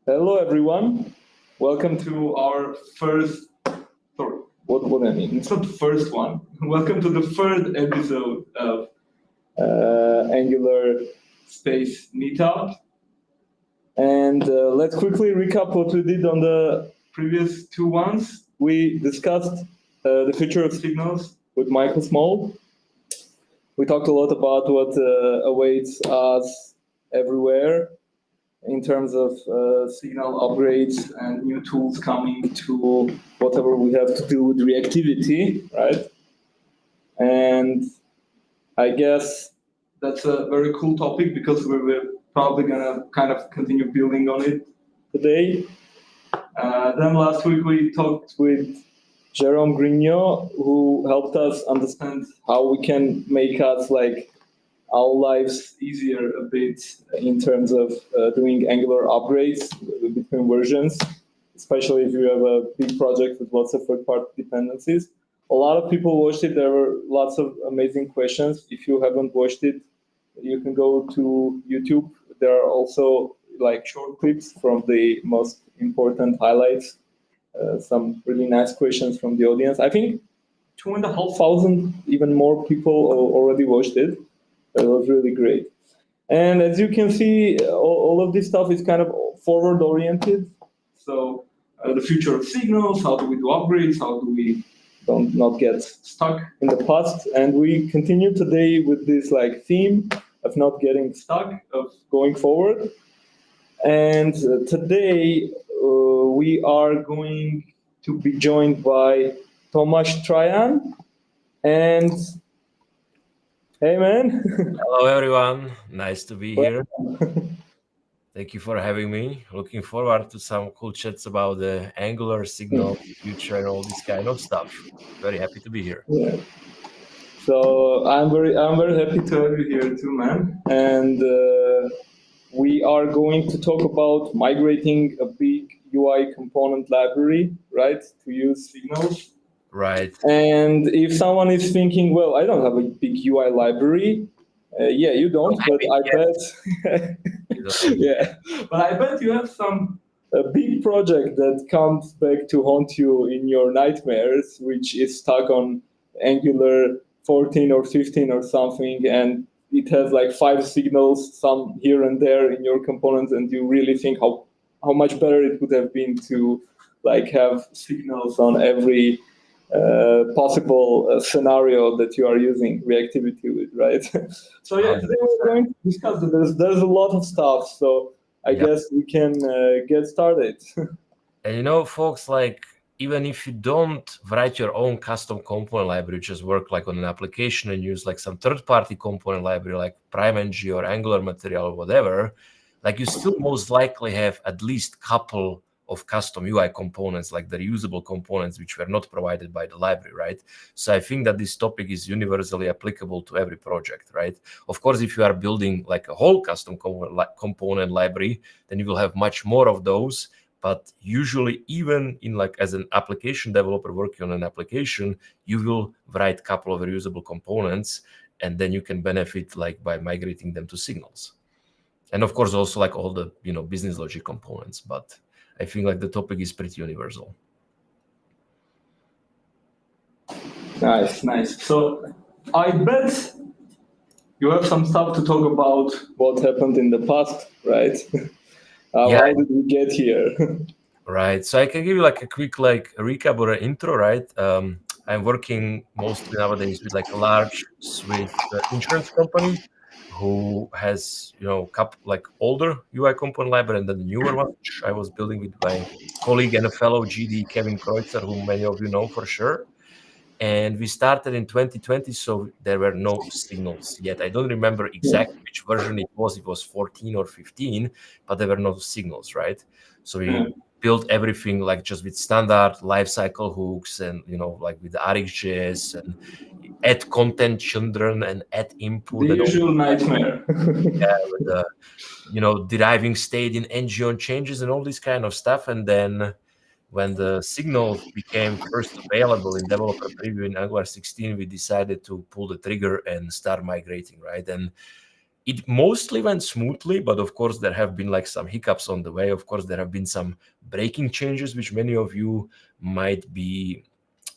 Hello, everyone. Welcome to our first. Sorry, what I mean? It's not the first one. Welcome to the third episode of Angular Space Meetup. And let's quickly recap what we did on the previous two ones. We discussed the future of signals with Michael Small. We talked a lot about what awaits us everywhere in terms of signal upgrades and new tools coming to whatever we have to do with reactivity, right? And I guess that's a very cool topic because we're probably gonna kind of continue building on it today. Then last week we talked with Jerome Grigno, who helped us understand how we can make us like our lives easier a bit in terms of doing Angular upgrades between versions, especially if you have a big project with lots of third-party dependencies. A lot of people watched it. There were lots of amazing questions. If you haven't watched it, you can go to YouTube. There are also like short clips from the most important highlights, some really nice questions from the audience. I think 2,500, even more people already watched it. It was really great. And as you can see, all of this stuff is kind of forward oriented. So the future of signals, how do we do upgrades, how do we not get stuck in the past. And we continue today with this like theme of not getting stuck, of going forward. And today we are going to be joined by Tomas Trajan. And hey, man. Hello, everyone. Nice to be here. Thank you for having me. Looking forward to some cool chats about the Angular signal future and all this kind of stuff. Very happy to be here. Yeah. So I'm very happy to have you here too, man. And we are going to talk about migrating a big UI component library, right, to use signals. Right. And if someone is thinking, well, I don't have a big UI library, yeah, you don't, but I bet, yeah, but I bet you have a big project that comes back to haunt you in your nightmares, which is stuck on Angular 14 or 15 or something, and it has like 5 signals, some here and there in your components, and you really think how much better it would have been to like have signals on every possible scenario that you are using reactivity with, right? So yeah, today we're going to discuss that. There's a lot of stuff, so I guess we can get started. And folks, like even if you don't write your own custom component library, just work like on an application and use like some third-party component library like PrimeNG or Angular Material or whatever, like you still most likely have at least couple of custom UI components, like the reusable components, which were not provided by the library, right? So I think that this topic is universally applicable to every project, right? Of course, if you are building like a whole custom component library, then you will have much more of those. But usually, even in like as an application developer working on an application, you will write a couple of reusable components, and then you can benefit like by migrating them to signals. And of course, also like all the business logic components. But I think like the topic is pretty universal. Nice. So I bet you have some stuff to talk about what happened in the past, right? How did we get here? Right. So I can give you like a quick like recap or an intro, right? I'm working mostly nowadays with like a large Swiss insurance company who has couple like older UI component library and then the newer one, which I was building with my colleague and a fellow GD Kevin Kreutzer, whom many of you know for sure. And we started in 2020, so there were no signals yet. I don't remember exactly which version it was. It was 14 or 15, but there were no signals, right? So we built everything like just with standard lifecycle hooks and like with RxJS and add content children and add input. The usual nightmare. Yeah, with the deriving state in ng changes and all this kind of stuff. And then when the signal became first available in developer preview in Angular 16, we decided to pull the trigger and start migrating, right? And it mostly went smoothly, but of course there have been like some hiccups on the way. Of course, there have been some breaking changes, which many of you might be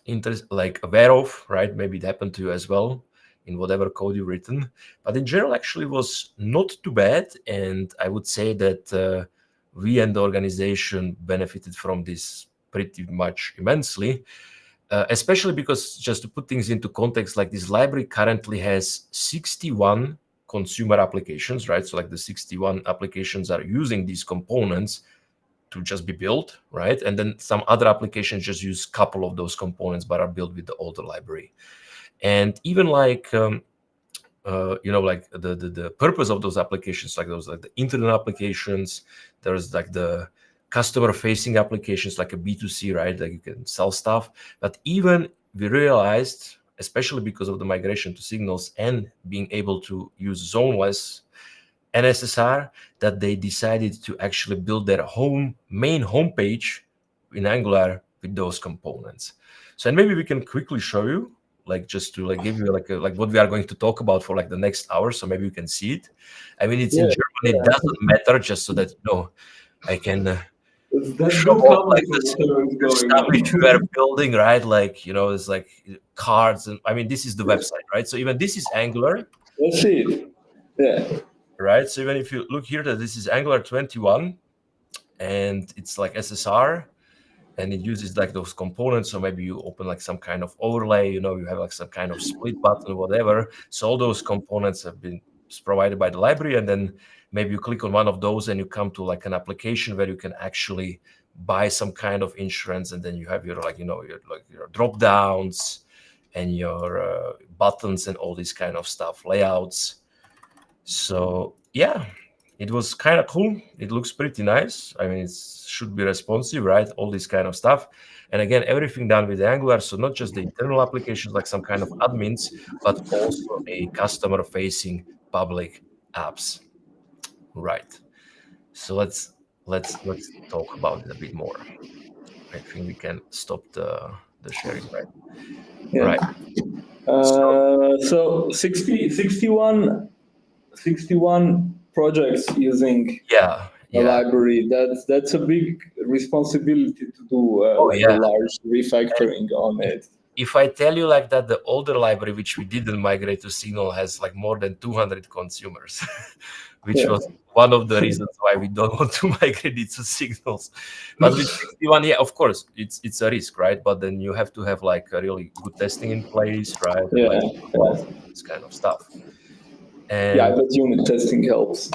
aware of, right? Maybe it happened to you as well in whatever code you've written. But in general, actually, it was not too bad. And I would say that we and the organization benefited from this pretty much immensely. Especially because, just to put things into context, like this library currently has 61 consumer applications, right? So like the 61 applications are using these components to just be built, right? And then some other applications just use a couple of those components but are built with the older library. And even like, like the purpose of those applications, like the internet applications, there's like the customer-facing applications like a B2C, right? Like you can sell stuff. But even we realized, especially because of the migration to Signals and being able to use zoneless NSSR, that they decided to actually build their main homepage in Angular with those components. So, and maybe we can quickly show you, like just to like give you like what we are going to talk about for like the next hour. So maybe you can see it. I mean, it's in German. It doesn't matter, just so that I can show off like the stuff which we are building, right? Like it's like cards, and I mean, this is the website, right? So even this is Angular. Let's see it. Yeah. Right. So even if you look here, that this is Angular 21, and it's like SSR, and it uses like those components. So maybe you open like some kind of overlay, you have like some kind of split button or whatever. So all those components have been provided by the library, and then maybe you click on one of those and you come to like an application where you can actually buy some kind of insurance, and then you have your your drop downs and your buttons and all this kind of stuff, layouts. So yeah, it was kind of cool. It looks pretty nice. I mean, it should be responsive, right? All this kind of stuff. And again, everything done with Angular. So not just the internal applications, like some kind of admins, but also a customer-facing public apps. Right. So let's talk about it a bit more. I think we can stop the sharing, right? Yeah. Right. So 61 projects using the library. That's a big responsibility to do a large refactoring on it. If I tell you like that, the older library, which we didn't migrate to Signal, has like more than 200 consumers, which was one of the reasons why we don't want to migrate it to Signals. But with 61, yeah, of course, it's a risk, right? But then you have to have like a really good testing in place, right? This kind of stuff. And I bet unit testing helps.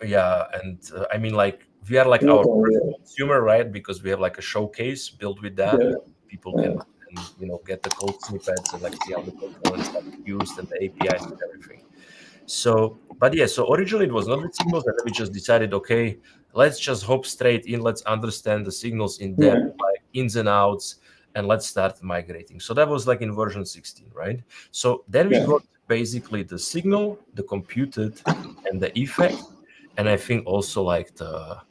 Yeah, and I mean, like we are like our first consumer, right? Because we have like a showcase built with that. People can get the code snippets and like see how the components are used and the APIs and everything. So, but yeah, so originally it was not with Signals, and then we just decided, okay, let's just hop straight in. Let's understand the Signals in depth, like ins and outs, and let's start migrating. So that was like in version 16, right? So then we got basically the Signal, the computed, and the effect. And I think also like the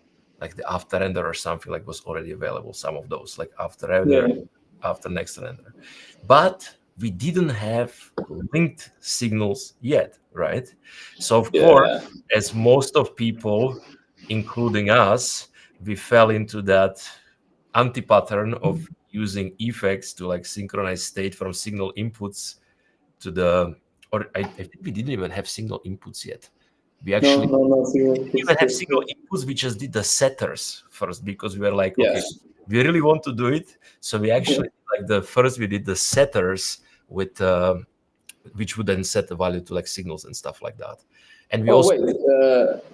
afterRender or something like was already available. Some of those like afterRender, after next render, but we didn't have linked signals yet, right? So of course, as most of people, including us, we fell into that anti-pattern of using effects to like synchronize state from signal inputs to I think we didn't even have signal inputs yet. We actually didn't even have signal inputs. We just did the setters first because we were like, okay, we really want to do it. So we actually we did the setters with which would then set the value to like signals and stuff like that. And we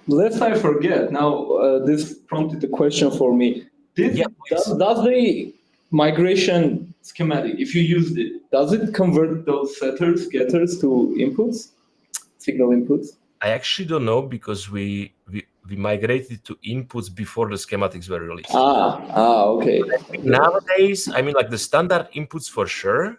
lest I forget, now this prompted a question for me. Does the migration schematic, if you used it, does it convert those setters, getters to inputs, signal inputs? I actually don't know because we migrated to inputs before the schematics were released. Okay. Nowadays, I mean, like the standard inputs for sure.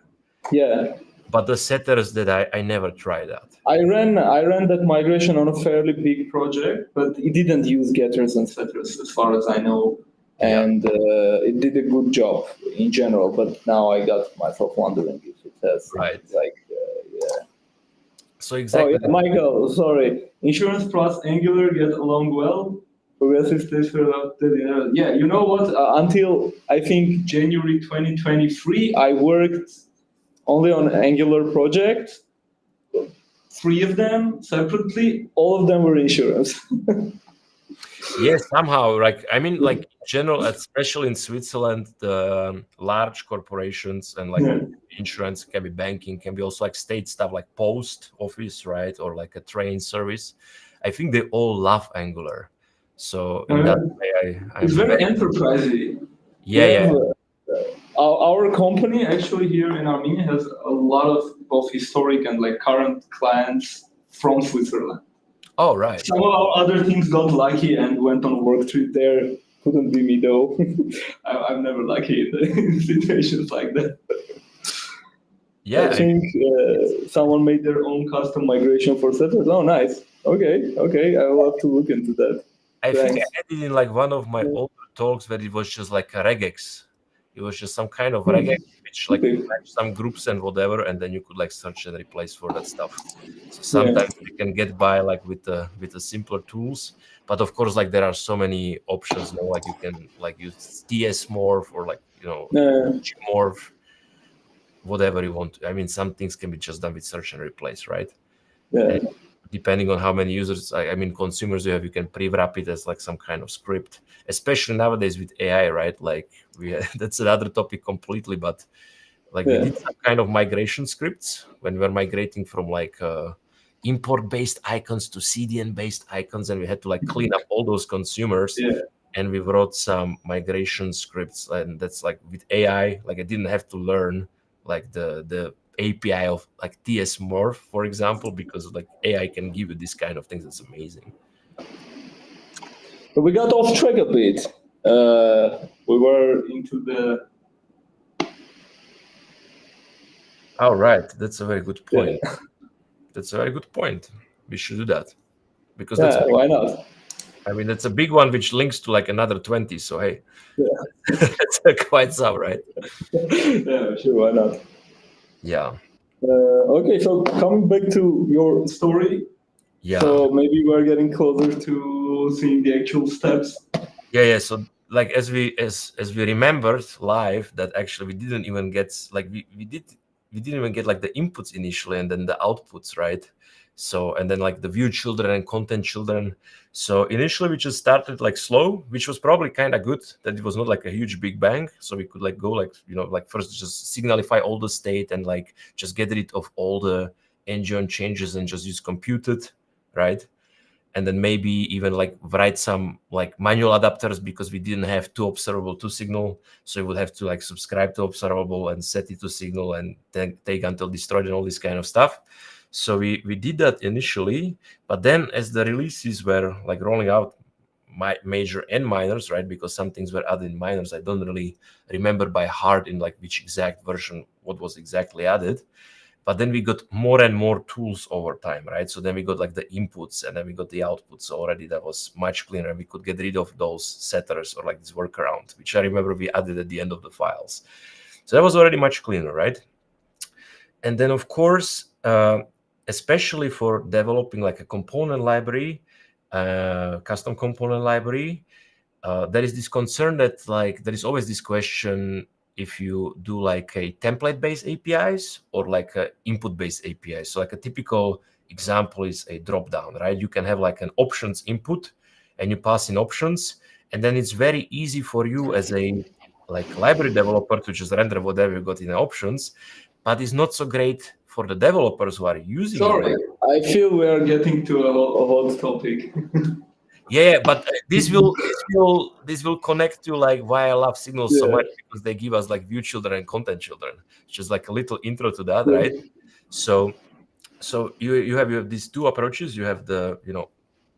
Yeah. But the setters that I never tried that. I ran that migration on a fairly big project, but it didn't use getters and setters as far as I know. And it did a good job in general, but now I got myself wondering if it has So exactly. Oh, yeah, Michael, sorry. Insurance plus Angular get along well. Progressive stage for yeah, you know what? Until I think January 2023, I worked only on Angular projects. 3 of them separately. All of them were insurance. Yes, somehow, like I mean, like in general, especially in Switzerland, the large corporations and like Yeah. insurance can be banking, can be also like state stuff like post office, right, or like a train service. I think they all love Angular. So in that way, It's I'm very enterprisey. yeah. Our company actually here in Armenia has a lot of both historic and like current clients from Switzerland. Oh, right. Some of our other teams got lucky and went on a work trip there. Couldn't be me though. I'm never lucky in situations like that. Yeah, I think someone made their own custom migration for settlers. Oh, nice. Okay. I will have to look into that. I think I had it in like one of my older talks where it was just like a regex. It was just some kind of regex which like some groups and whatever, and then you could like search and replace for that stuff. So sometimes you can get by like with the simpler tools, but of course like there are so many options now. Like you can like use TS morph or like morph, whatever you want. I mean, some things can be just done with search and replace, right? Yeah. And depending on how many users, I mean, consumers you have, you can pre-wrap it as like some kind of script, especially nowadays with AI, right? Like that's another topic completely, but like we did some kind of migration scripts when we were migrating from like import-based icons to CDN-based icons, and we had to like clean up all those consumers. Yeah. And we wrote some migration scripts, and that's like with AI. Like I didn't have to learn like the API of like TS morph, for example, because like AI can give you this kind of things. That's amazing. But we got off track a bit. We were into the. All right, that's a very good point. Yeah. That's a very good point. We should do that because that's why not? I mean, that's a big one which links to like another 20. So hey, that's quite some, right? Yeah, sure. Why not? Yeah. Okay, so coming back to your story. Yeah. So maybe we're getting closer to seeing the actual steps. Yeah. So like as we remembered live, that actually we didn't even get like we didn't even get like the inputs initially and then the outputs, right? So and then like the view children and content children. So initially we just started like slow, which was probably kind of good that it was not like a huge big bang. So we could like go like, you know, like first just signalify all the state and like just get rid of all the engine changes and just use computed, right? And then maybe even like write some like manual adapters because we didn't have to observable to signal. So you would have to like subscribe to observable and set it to signal and then take until destroyed and all this kind of stuff. So we did that initially, but then as the releases were like rolling out, my major and minors, right? Because some things were added in minors. I don't really remember by heart in like which exact version, what was exactly added. But then we got more and more tools over time, right? So then we got like the inputs and then we got the outputs. So already that was much cleaner. We could get rid of those setters or like this workaround, which I remember we added at the end of the files. So that was already much cleaner, right? And then of course, especially for developing like a component library, custom component library, there is this concern that like there is always this question if you do like a template-based APIs or like a input-based APIs. So like a typical example is a drop-down, right? You can have like an options input and you pass in options, and then it's very easy for you as a like library developer to just render whatever you got in the options, but it's not so great for the developers who are using it. Sorry, I feel we are getting to a hot topic. Yeah, but this will connect to like why I love signals so much, because they give us like view children and content children. It's just like a little intro to that, right? So you have these two approaches. You have the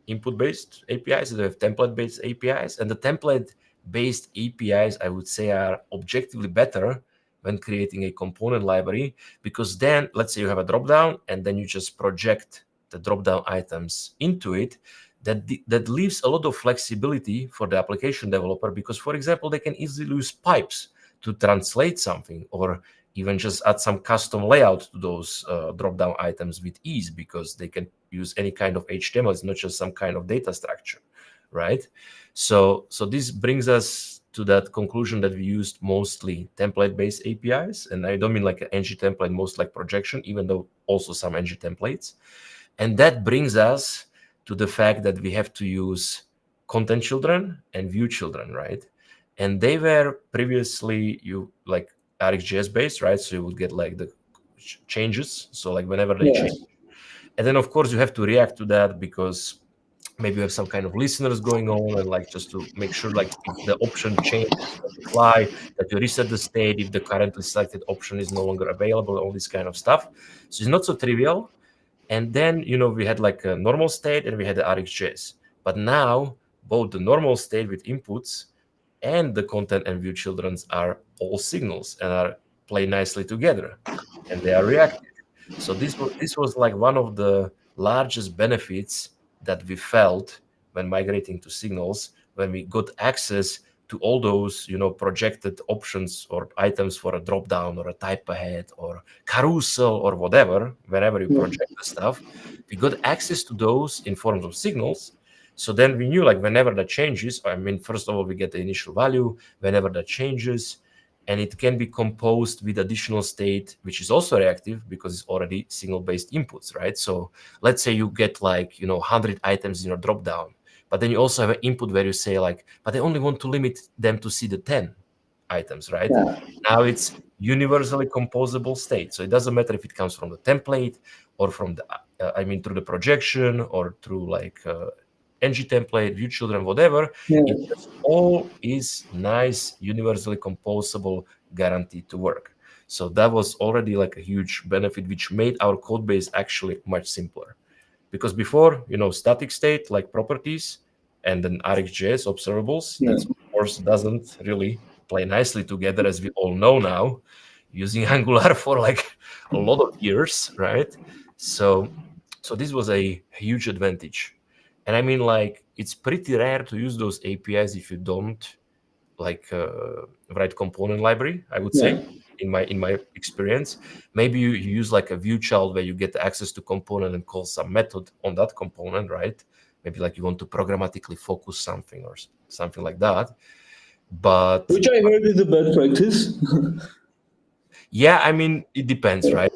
input-based APIs, and you have template-based APIs, and the template-based APIs I would say are objectively better when creating a component library, because then let's say you have a dropdown and then you just project the dropdown items into it. That leaves a lot of flexibility for the application developer, because, for example, they can easily use pipes to translate something or even just add some custom layout to those drop-down items with ease, because they can use any kind of HTML. It's not just some kind of data structure, right? So this brings us to that conclusion that we used mostly template-based APIs. And I don't mean like an ng template, most like projection, even though also some ng templates. And that brings us to the fact that we have to use content children and view children, right? And they were previously like RxJS based, right? So you would get like the changes. So like whenever they change. And then of course you have to react to that, because maybe you have some kind of listeners going on, and like just to make sure like if the option changes on the fly, that you reset the state if the currently selected option is no longer available, all this kind of stuff. So it's not so trivial. And then, we had like a normal state and we had the RxJS. But now both the normal state with inputs and the content and view childrens are all signals and are play nicely together, and they are reactive. So this was like one of the largest benefits that we felt when migrating to signals, when we got access to all those, projected options or items for a drop down or a type ahead or carousel or whatever. Whenever you project the stuff, we got access to those in forms of signals. So then we knew, like, whenever that changes, first of all, we get the initial value whenever that changes, and it can be composed with additional state, which is also reactive because it's already signal-based inputs, right? So let's say you get 100 items in your dropdown, but then you also have an input where you say but I only want to limit them to see the 10 items, right? Yeah. Now it's universally composable state. So it doesn't matter if it comes from the template or from the, through the projection or through ng template, view children, whatever. Yeah. It just all is nice, universally composable, guaranteed to work. So that was already a huge benefit, which made our code base actually much simpler. Because before, static state like properties and then RxJS observables, that of course doesn't really play nicely together, as we all know now, using Angular for a lot of years, right? So this was a huge advantage. And it's pretty rare to use those APIs if you don't write component library, I would say, in my experience. Maybe you use a view child where you get access to component and call some method on that component, right? Maybe you want to programmatically focus something or something like that. But which I heard is a bad practice. Yeah, it depends, right?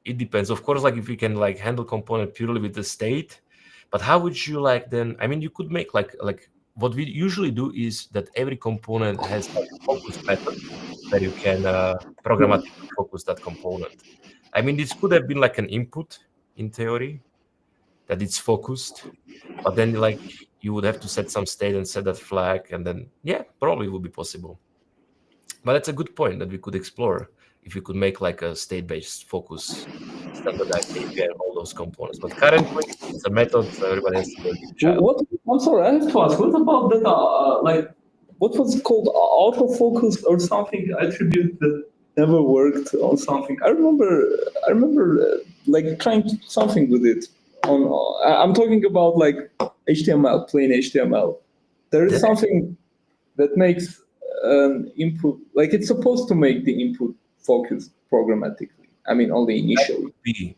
It depends. Of course, if you can handle component purely with the state, but how would you then? You could make what we usually do is that every component has a focus method where you can programmatically focus that component. This could have been an input in theory that it's focused, but then you would have to set some state and set that flag, and then probably it would be possible. But that's a good point that we could explore if you could make a state-based focus standardized API and all those components. But currently, it's a method, so everybody has to build. I'm sorry, I have to ask, what about that, what was it called, autofocus or something attribute that never worked on something? I remember trying to do something with it. I'm talking about HTML, plain HTML. There is something that makes an input, it's supposed to make the input focused programmatically. Only initially. Right.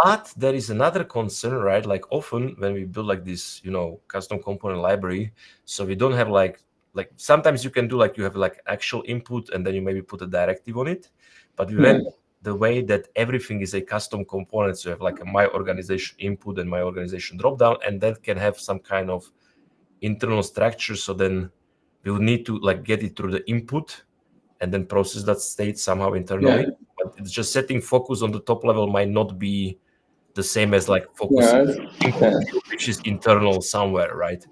But there is another concern, right? Often when we build this, custom component library, so we don't have sometimes you can do you have actual input and then you maybe put a directive on it. But we went the way that everything is a custom component. So you have a my organization input and my organization dropdown, and that can have some kind of internal structure. So then we would need to get it through the input and then process that state somehow internally. Yeah. But it's just setting focus on the top level might not be the same as focus input, which is internal somewhere, right?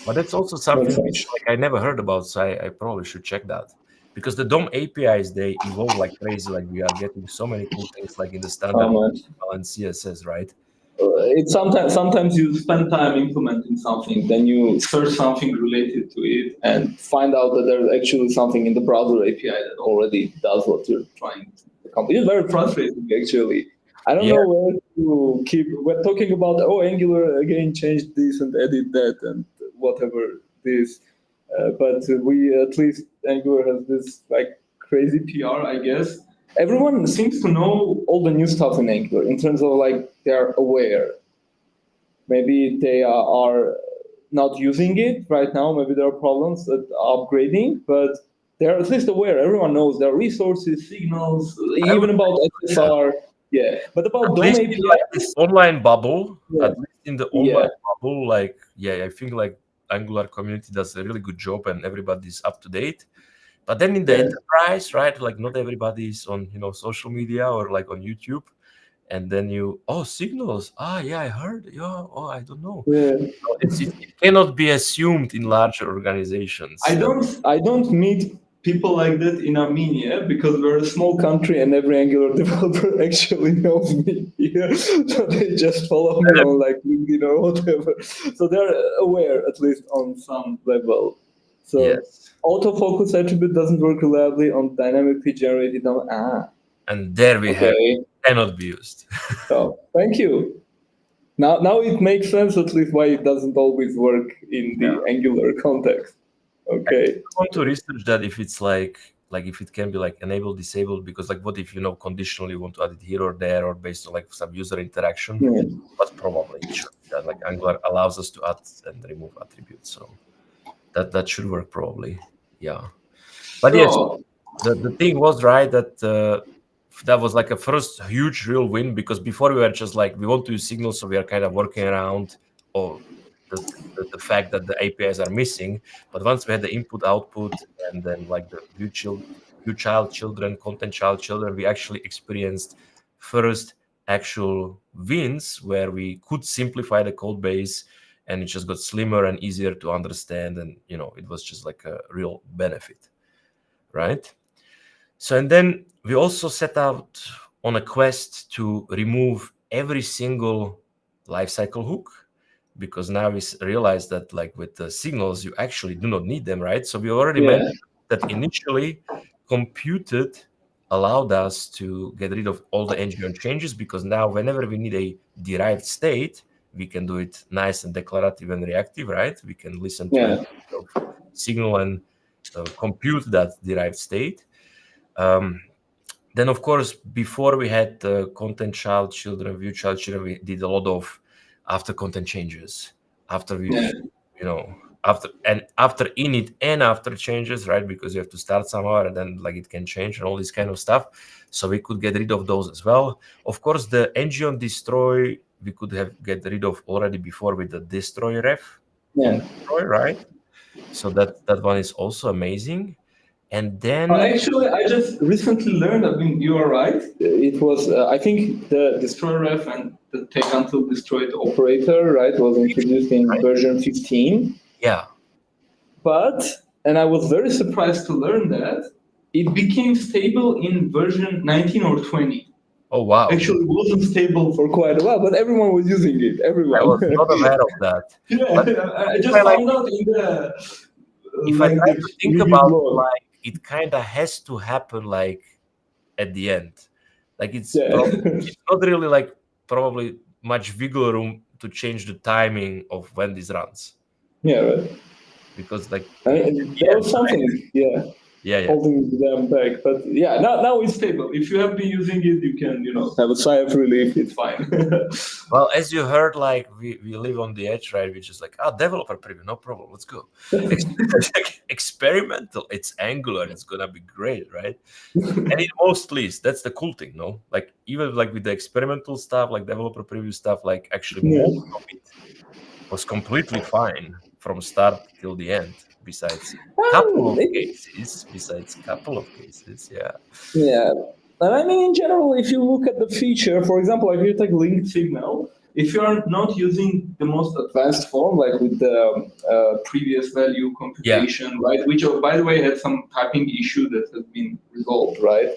But that's also something which I never heard about, so I probably should check that. Because the DOM APIs, they evolve like crazy. We are getting so many cool things in the standard and CSS, right? It's sometimes you spend time implementing something, then you search something related to it and find out that there's actually something in the browser API that already does what you're trying to accomplish. It's very frustrating, actually. I don't know where to keep. We're talking about, Angular again changed this and added that and whatever this. but we at least Angular has this like crazy PR, I guess. Everyone seems to know all the new stuff in Angular in terms of like they're aware. Maybe they are not using it right now. Maybe there are problems at upgrading, but they're at least aware. Everyone knows there are resources, signals, even about XSR. Yeah, but about DOM API, like this online bubble, yeah. at least in the online bubble, like I think like Angular community does a really good job and everybody's up to date. But then in the enterprise, right, like not everybody is on social media or like on YouTube, and then signals. Yeah, I heard. Yeah, I don't know. Yeah. It cannot be assumed in larger organizations. I don't meet people like that in Armenia because we're a small country and every Angular developer actually knows me here. So they just follow me on like LinkedIn or whatever. So they're aware at least on some level. So yes. Autofocus attribute doesn't work reliably on dynamically generated. And there we have cannot be used. So thank you. Now it makes sense at least why it doesn't always work in the Angular context. Okay. I want to research that if it's like if it can be like enabled, disabled, because like what if conditionally you want to add it here or there or based on like some user interaction, but probably it should. That like Angular allows us to add and remove attributes, so that should work probably. Yeah, but yes, the thing was right that that was like a first huge real win, because before we were just like we want to use signals, so we are kind of working around the fact that the APIs are missing. But once we had the input output and then like the view child children, content child children, we actually experienced first actual wins where we could simplify the code base and it just got slimmer and easier to understand, and it was just like a real benefit, right? So and then we also set out on a quest to remove every single lifecycle hook, because now we realize that like with the signals you actually do not need them, right? So we already mentioned that initially computed allowed us to get rid of all the engineering changes, because now whenever we need a derived state, we can do it nice and declarative and reactive, right? We can listen to a signal and compute that derived state. Then of course, before we had the content child children, view child children, we did a lot of after content changes, after we after init and after changes, right? Because you have to start somewhere and then like it can change and all this kind of stuff. So we could get rid of those as well. Of course, the ng on destroy we could have get rid of already before with the destroy ref on destroy, right? So that one is also amazing. And then actually, I just recently learned. I mean, you are right. It was I think the destroy ref and the take until destroyed operator, right, was introduced in version 15. Yeah. But and I was very surprised to learn that it became stable in version 19 or 20. Oh wow! Actually, it wasn't stable for quite a while, but everyone was using it. Everyone. I was not aware of that. I just found out in the. If I try to think about like it kind of has to happen like at the end, like it's not really like probably much wiggle room to change the timing of when this runs. Yeah, right. Because like there was something, holding them back. But yeah, now it's stable. If you have been using it, you can have a sigh of relief. It's fine. Well, as you heard, like we live on the edge, right? We're just like, developer preview, no problem, let's go. Experimental, it's Angular, it's gonna be great, right? And it mostly is. That's the cool thing, no? Like even like with the experimental stuff, like developer preview stuff, like actually most of it was completely fine from start till the end. Besides couple of cases, Yeah. And I mean, in general, if you look at the feature, for example, if you take linked signal, if you are not using the most advanced form, like with the previous value computation, right, which, by the way, had some typing issue that has been resolved, right?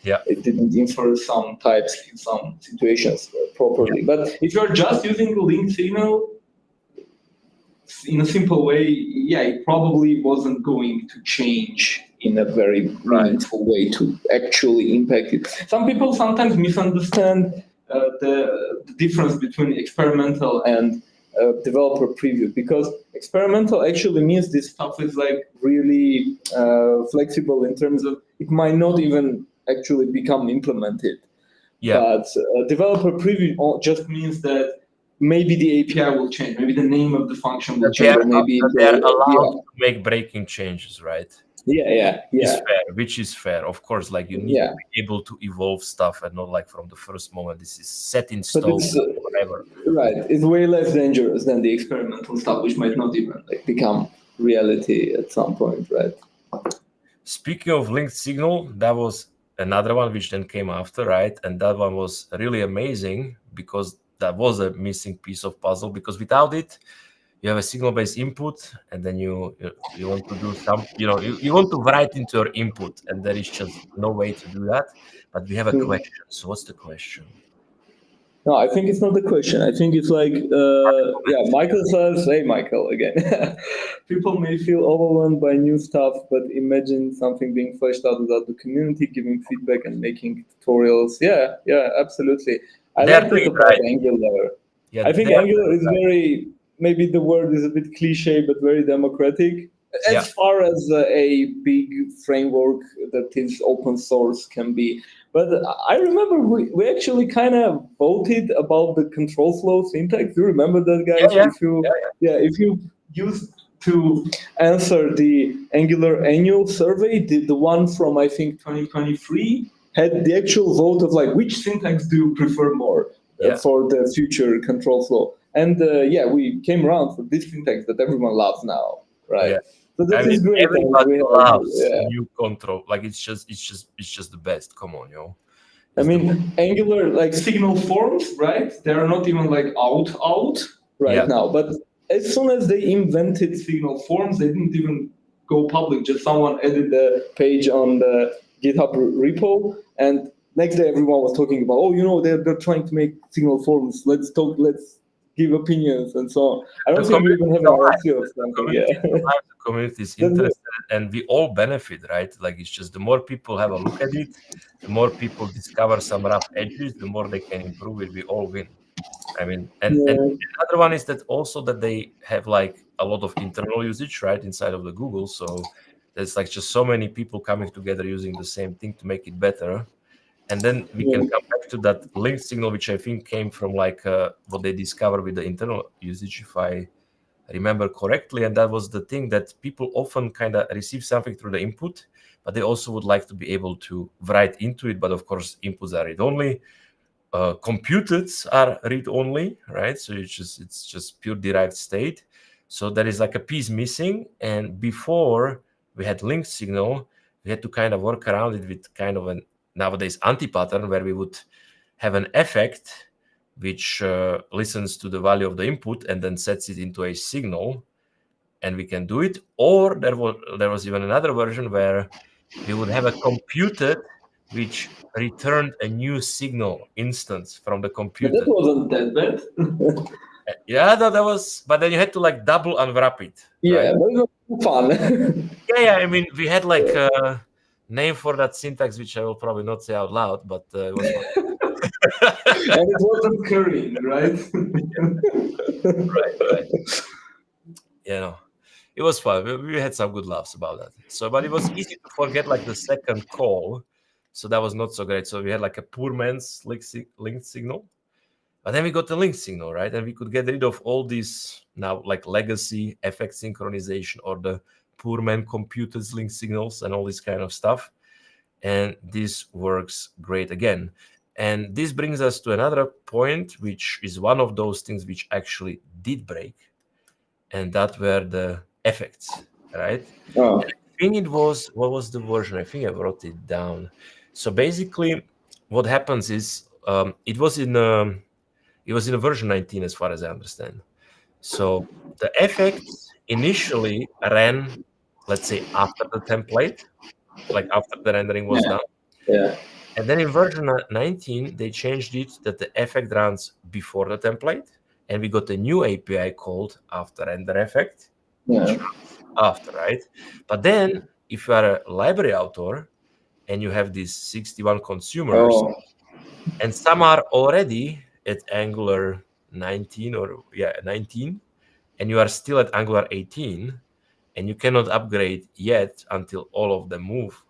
Yeah. It didn't infer some types in some situations properly. Yeah. But if you're just using the linked signal, in a simple way, it probably wasn't going to change in a very meaningful way to actually impact it. Some people sometimes misunderstand the difference between experimental and developer preview, because experimental actually means this stuff is like really flexible in terms of it might not even actually become implemented. Yeah. But developer preview just means that maybe the API will change, maybe the name of the function will change, or maybe they're allowed to make breaking changes, right? Yeah. Which is fair, of course. Like you need to be able to evolve stuff, and not like from the first moment this is set in stone forever. Right, it's way less dangerous than the experimental stuff, which might not even like become reality at some point, right? Speaking of linked signal, that was another one which then came after, right? And that one was really amazing because that was a missing piece of puzzle, because without it, you have a signal-based input, and then you want to do some, you want to write into your input, and there is just no way to do that. But we have a question. So what's the question? No, I think it's not the question. I think it's like, Michael says, hey, Michael, again. People may feel overwhelmed by new stuff, but imagine something being fleshed out without the community, giving feedback and making tutorials. Yeah, absolutely. I like that about Angular. I think Angular is very, maybe the word is a bit cliche, but very democratic. As far as a big framework that is open source can be. But I remember we actually kind of voted about the control flow syntax. Do you remember that, guys? If you used to answer the Angular annual survey, the one from, I think, 2023, had the actual vote of like, which syntax do you prefer more for the future control flow? And we came around for this syntax that everyone loves now, right? Yeah. So that is great. Everybody loves new control. Like it's just the best. Come on, I mean, Angular like signal forms, right? They are not even like out right now. But as soon as they invented signal forms, they didn't even go public. Just someone added the page on the GitHub repo, and next day everyone was talking about, they're trying to make signal forms. Let's talk. Let's give opinions and so on. I don't think we even have an RFC or something. The community is interested, and we all benefit, right? Like it's just the more people have a look at it, the more people discover some rough edges, the more they can improve it. We all win. I mean, and another one is that also that they have like a lot of internal usage, right, inside of the Google. So there's like just so many people coming together using the same thing to make it better. And then we can come back to that linked signal, which I think came from like what they discovered with the internal usage, if I remember correctly. And that was the thing that people often kind of receive something through the input, but they also would like to be able to write into it. But of course, inputs are read-only. Computed are read-only, right? So it's just pure derived state. So there is like a piece missing. And before we had linked signal, we had to kind of work around it with kind of an nowadays anti-pattern, where we would have an effect which listens to the value of the input and then sets it into a signal, and we can do it. Or there was even another version where we would have a computed which returned a new signal instance from the computer. That wasn't that bad. That was, but then you had to like double unwrap it. Yeah, right? But it was fun. I mean, we had like a name for that syntax, which I will probably not say out loud, but it was fun. And it wasn't currying, right? right. It was fun. We had some good laughs about that. So, but it was easy to forget like the second call. So that was not so great. So we had like a poor man's linked signal. But then we got the linked signal, right? And we could get rid of all these now like legacy effect synchronization or the poor man computers linked signals and all this kind of stuff. And this works great again. And this brings us to another point, which is one of those things which actually did break. And that were the effects, right? Oh. I think it was, what was the version? I think I wrote it down. So basically what happens is it was in a version 19 as far as I understand. So the effects initially ran, let's say, after the template, like after the rendering was done. Yeah. And then in version 19, they changed it that the effect runs before the template. And we got a new API called afterRender effect. Yeah. After, right? But then if you are a library author and you have these 61 consumers, and some are already at Angular 19 and you are still at Angular 18 and you cannot upgrade yet until all of them move.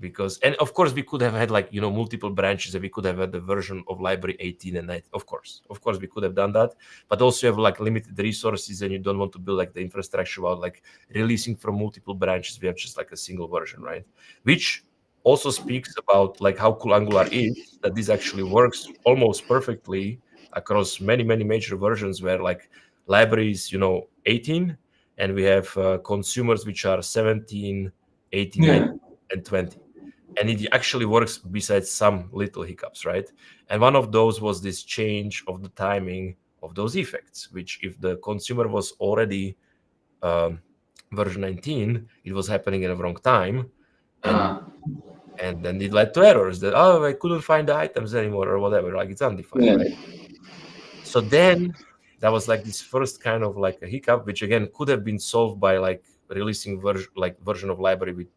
Because, and of course, we could have had like, multiple branches and we could have had the version of library 18 and 19. Of course, we could have done that. But also you have like limited resources and you don't want to build like the infrastructure about like releasing from multiple branches. We have just like a single version, right? Which also speaks about like how cool Angular is, that this actually works almost perfectly across many, many major versions where like libraries, 18, and we have consumers which are 17, 18, 19, and 20. And it actually works besides some little hiccups, right? And one of those was this change of the timing of those effects, which if the consumer was already version 19, it was happening in the wrong time. And then it led to errors that, I couldn't find the items anymore or whatever, like it's undefined, right? So then that was like this first kind of like a hiccup, which again could have been solved by like releasing version of library with,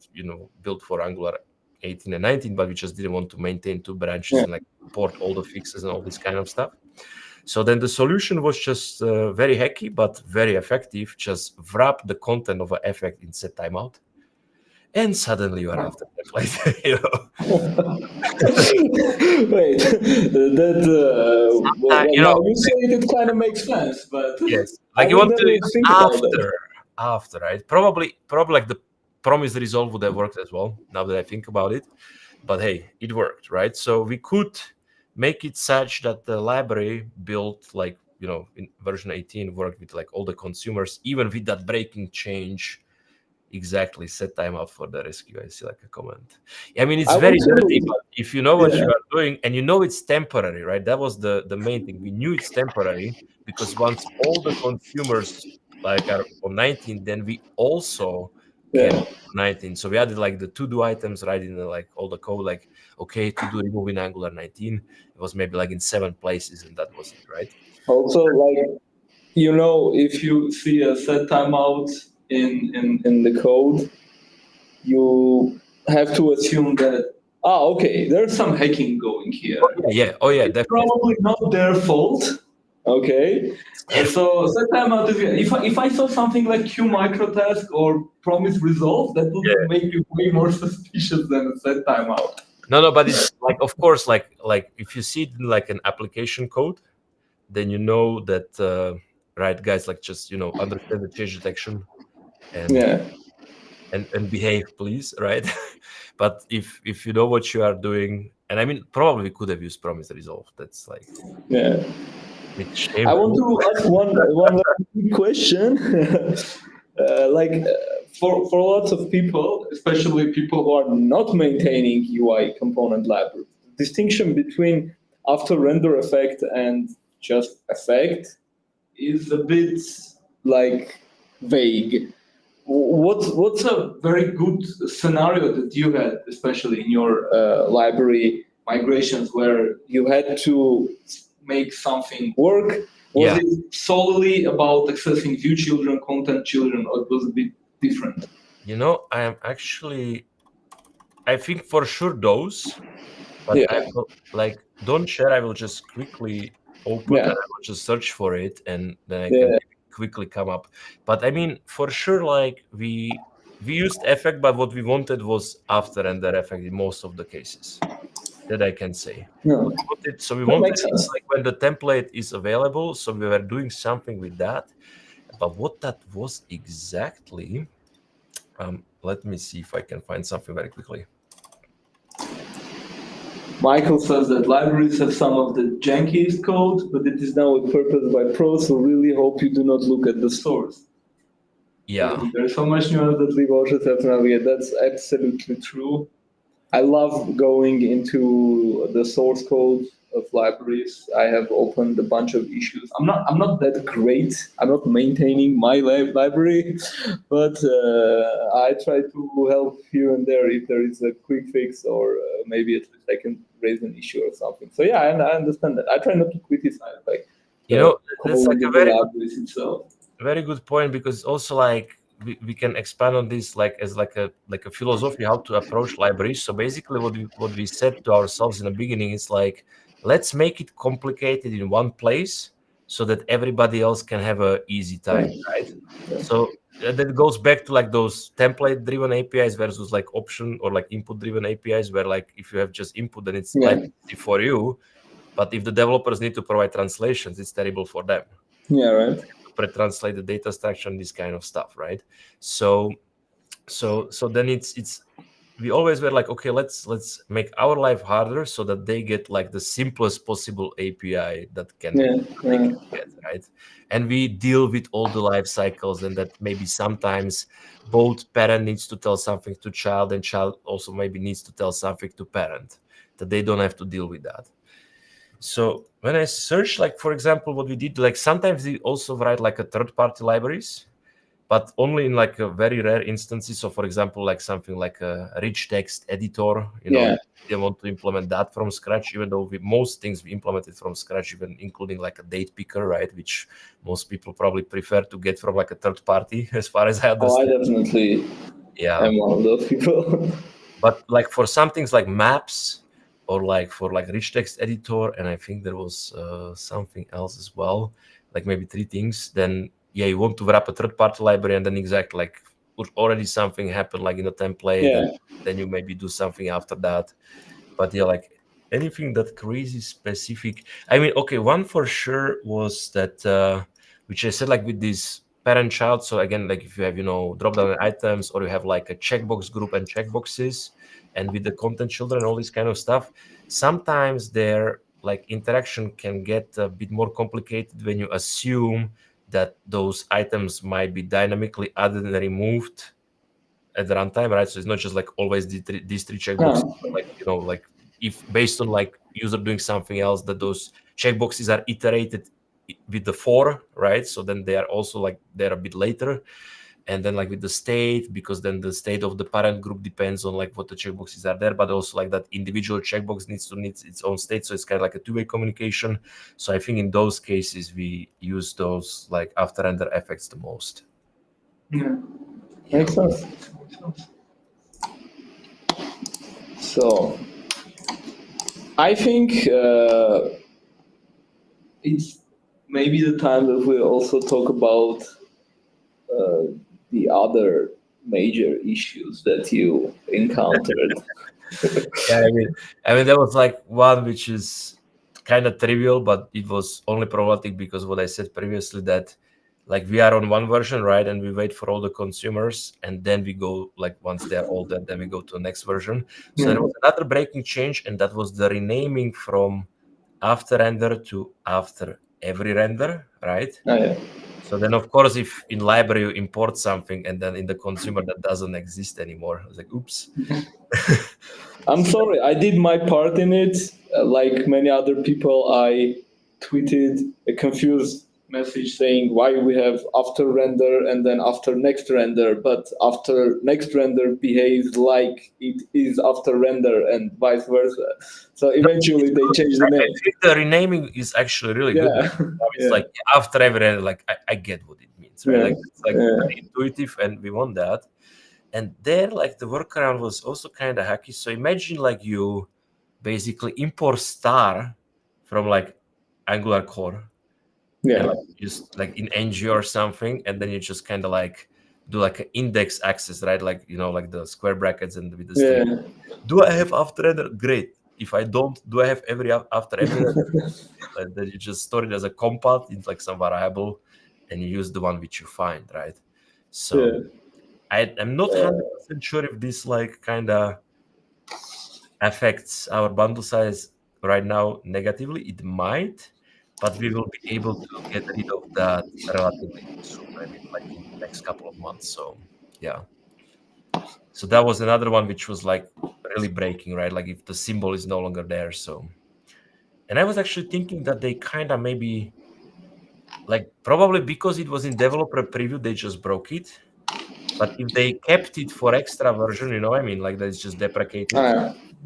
built for Angular 18 and 19, but we just didn't want to maintain two branches and like port all the fixes and all this kind of stuff. So then the solution was just very hacky, but very effective. Just wrap the content of an effect in set timeout. And suddenly you are after template. Wait, that you say it kind of makes sense, but yes, like you want to do it after, right? Probably like the promise resolve would have worked as well. Now that I think about it, but hey, it worked, right? So we could make it such that the library built like in version 18 worked with like all the consumers, even with that breaking change. Exactly, set timeout for the rescue. I see like a comment. I mean, it's very dirty, but if you know what you are doing and it's temporary, right? That was the main thing. We knew it's temporary because once all the consumers like are on 19, then we also can 19. So we added like the to-do items right in the, like all the code, like, okay, to do remove in Angular 19. It was maybe like in 7 places and that was it, right? Also, like, if you see a set timeout in the code, you have to assume that okay, there's some hacking going here. Oh yeah, it's definitely. Probably not their fault. Okay, so set timeout. If I saw something like Q microtask or promise resolve, that would make you way more suspicious than a set timeout. No, but it's like, of course, like if you see it in like an application code, then you know that right, guys, like just understand the change detection and behave, please, right? But if you know what you are doing, and I mean, probably we could have used promise resolve. That's like I want to ask one question. For lots of people, especially people who are not maintaining UI component libraries, the distinction between after-render effect and just effect is a bit like vague. What's a very good scenario that you had, especially in your library migrations, where you had to make something work? Was it solely about accessing view children, content children, or it was a bit different? I am actually, I think for sure those, but I will, like, don't share. I will just quickly open and I will just search for it and then I can quickly come up. But I mean, for sure, like we used effect, but what we wanted was after-render effect in most of the cases. That I can say. We wanted it like when the template is available. So we were doing something with that. But what that was exactly, let me see if I can find something very quickly. Michael says that libraries have some of the jankiest code, but it is now with purpose by pros, so really hope you do not look at the source. Yeah. There's so much nuance that we also have to navigate. That's absolutely true. I love going into the source code of libraries. I have opened a bunch of issues. I'm not that great. I'm not maintaining my library, but I try to help here and there if there is a quick fix or maybe at least I can raise an issue or something. So yeah, I understand that. I try not to criticize that's like a very good point, because also like we can expand on this like as like a philosophy how to approach libraries. So basically what we said to ourselves in the beginning is like, let's make it complicated in one place so that everybody else can have a easy time, right? So that goes back to like those template-driven APIs versus like option or like input-driven APIs, where like if you have just input, then it's like easy for you. But if the developers need to provide translations, it's terrible for them. Yeah, right. To pre-translate the data structure and this kind of stuff, right? So then it's we always were like, okay, let's make our life harder so that they get like the simplest possible API that they can get, right? And we deal with all the life cycles, and that maybe sometimes both parent needs to tell something to child, and child also maybe needs to tell something to parent, that they don't have to deal with that. So when I search, like, for example, what we did, like sometimes we also write like a third-party libraries, but only in like a very rare instances. So for example, like something like a rich text editor, they want to implement that from scratch, even though most things we implemented from scratch, even including like a date picker, right? Which most people probably prefer to get from like a third party, as far as I understand. Oh, I definitely am one of those people. But like for some things like maps, or like for like rich text editor, and I think there was something else as well, like maybe 3 things, then you want to wrap a third-party library, and then exactly like already something happened like in a template, and then you maybe do something after that. But like anything that crazy specific, I mean, okay, one for sure was that which I said, like with this parent-child. So again, like if you have drop-down items, or you have like a checkbox group and checkboxes, and with the content children, all this kind of stuff, sometimes their like interaction can get a bit more complicated when you assume that those items might be dynamically added and removed at the runtime, right? So it's not just like always these 3 checkboxes, but like like if based on like user doing something else, that those checkboxes are iterated with the 4, right? So then they are also like they're a bit later. And then like with the state, because then the state of the parent group depends on like what the checkboxes are there, but also like that individual checkbox needs its own state. So it's kind of like a 2-way communication. So I think in those cases, we use those like afterRender effects the most. Yeah. Makes sense. So I think it's maybe the time that we also talk about the other major issues that you encountered. Yeah, I mean that was like one which is kind of trivial, but it was only problematic because what I said previously, that like we are on one version, right, and we wait for all the consumers, and then we go like once they're all there, then we go to the next version. So there was another breaking change, and that was the renaming from afterRender to after every render, right? So then, of course, if in library you import something and then in the consumer that doesn't exist anymore, I was like, oops. I'm sorry, I did my part in it. Like many other people, I tweeted a confused message saying why we have after render and then after next render, but after next render behaves like it is after render and vice versa. So eventually they changed the name. I think the renaming is actually really good. It's like after every render, like I get what it means, right? Like it's like very intuitive, and we want that. And there, like the workaround was also kind of hacky. So imagine like you basically import star from like Angular core, and like just like in ng or something, and then you just kind of like do like an index access, right? Like like the square brackets and with the string. Do I have after render? Great. If I don't, do I have after every render? Like, then you just store it as a compat in like some variable, and you use the one which you find, right? So I'm not 100% sure if this like kind of affects our bundle size right now negatively. It might, but we will be able to get rid of that relatively soon. I mean, like in the next couple of months. So yeah. So that was another one which was like really breaking, right? Like if the symbol is no longer there. So, and I was actually thinking that they kind of maybe like probably because it was in developer preview, they just broke it. But if they kept it for extra version, I mean, like that's just deprecated,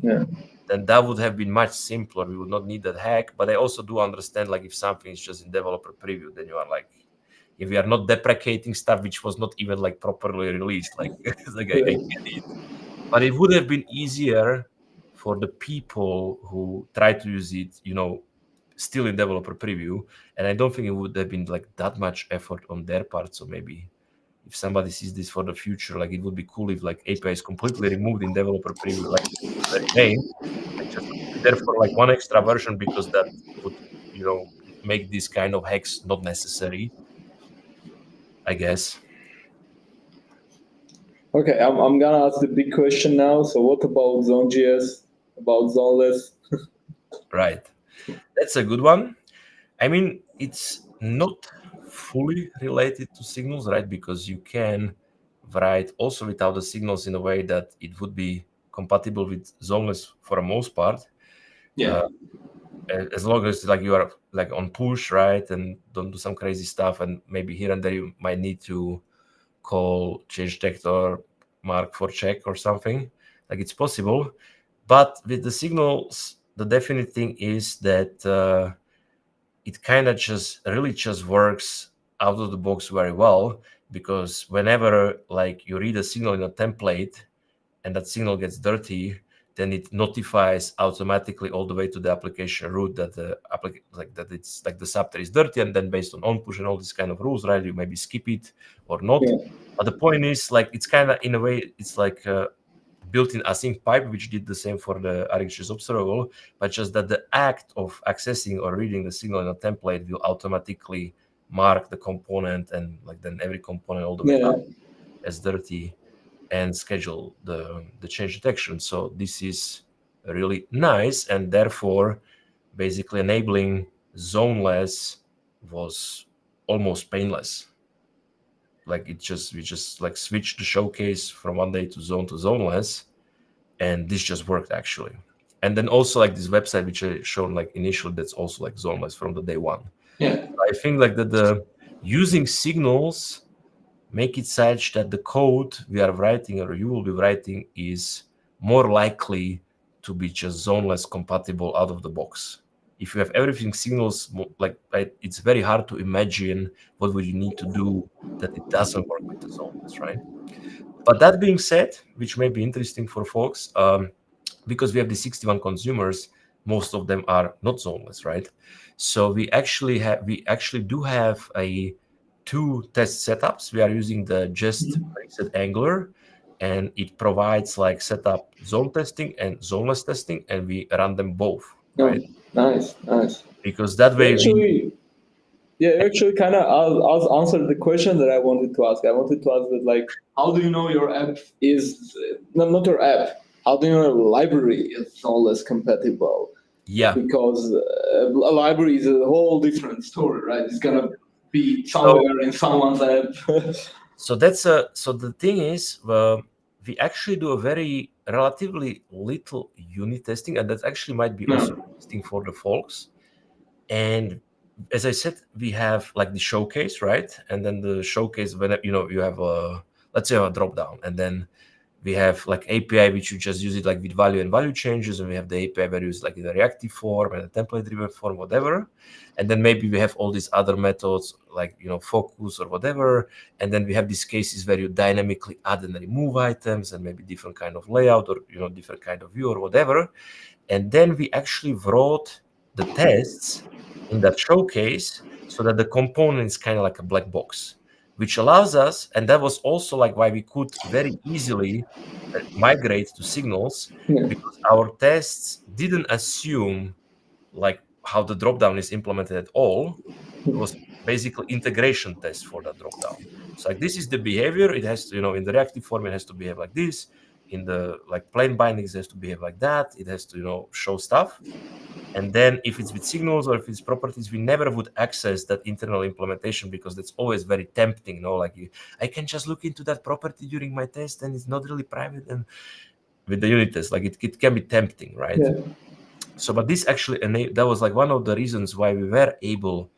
then that would have been much simpler. We would not need that hack. But I also do understand, like if something is just in developer preview, then you are like, if we are not deprecating stuff which was not even like properly released, like, I get it. But it would have been easier for the people who try to use it, still in developer preview, and I don't think it would have been like that much effort on their part. So maybe if somebody sees this for the future, like it would be cool if like API is completely removed in developer preview, like the very name, and just keep it there for like one extra version, because that would, you know, make this kind of hacks not necessary, I guess. Okay, I'm gonna ask the big question now. So what about Zone.js, about zoneless? Right. That's a good one. I mean, it's not fully related to signals, right? Because you can write also without the signals in a way that it would be compatible with zoneless for the most part. Yeah. As long as like you are like on push, right, and don't do some crazy stuff, and maybe here and there you might need to call change detector mark for check or something. Like it's possible, but with the signals, the definite thing is that it kind of just really just works out of the box very well, because whenever like you read a signal in a template and that signal gets dirty, then it notifies automatically all the way to the application root that the that it's like the subtree is dirty, and then based on push and all these kind of rules, right, you maybe skip it or not. Yeah. But the point is, like, it's kind of in a way it's like built-in async pipe, which did the same for the RxJS observable, but just that the act of accessing or reading the signal in a template will automatically mark the component, and like then every component all the way up as dirty, and schedule the change detection. So this is really nice, and therefore basically enabling zoneless was almost painless. Like we just like switched the showcase from one day to zoneless, and this just worked actually. And then also like this website which I shown like initially, that's also like zoneless from the day one. Yeah. I think like that the using signals make it such that the code we are writing or you will be writing is more likely to be just zoneless compatible out of the box. If you have everything signals, like it's very hard to imagine what would you need to do that it doesn't work with the zoneless, right? But that being said, which may be interesting for folks, because we have the 61 consumers, most of them are not zoneless, right? So we actually do have a 2 test setups. We are using the just preset Angular, and it provides like setup zone testing and zoneless testing, and we run them both, right? Nice. Because that way you actually kind of answered the question that I wanted to ask. I wanted to ask that, like, how do you know your app is not your app? How do you know your library is zoneless compatible? Yeah. Because a library is a whole different story, right? It's gonna be somewhere in someone's app. So the thing is, we actually do a very relatively little unit testing, and that actually might be also interesting for the folks. And as I said, we have like the showcase, right? And then the showcase, when you have a, let's say, a drop down, and then we have like API which you just use it like with value and value changes, and we have the API where you use like in a reactive form and a template driven form, whatever. And then maybe we have all these other methods like focus or whatever. And then we have these cases where you dynamically add and remove items, and maybe different kind of layout or different kind of view or whatever. And then we actually wrote the tests in that showcase so that the component is kind of like a black box, which allows us, and that was also like why we could very easily migrate to signals, because our tests didn't assume like how the dropdown is implemented at all. It was basically integration test for that dropdown. So like this is the behavior. It has to, in the reactive form, it has to behave like this. In the like plain bindings, it has to behave like that. It has to, show stuff. And then if it's with signals or if it's properties, we never would access that internal implementation, because that's always very tempting. Like I can just look into that property during my test and it's not really private. And with the unit test, like it can be tempting, right? Yeah. So, but this actually, that was like one of the reasons why we were able,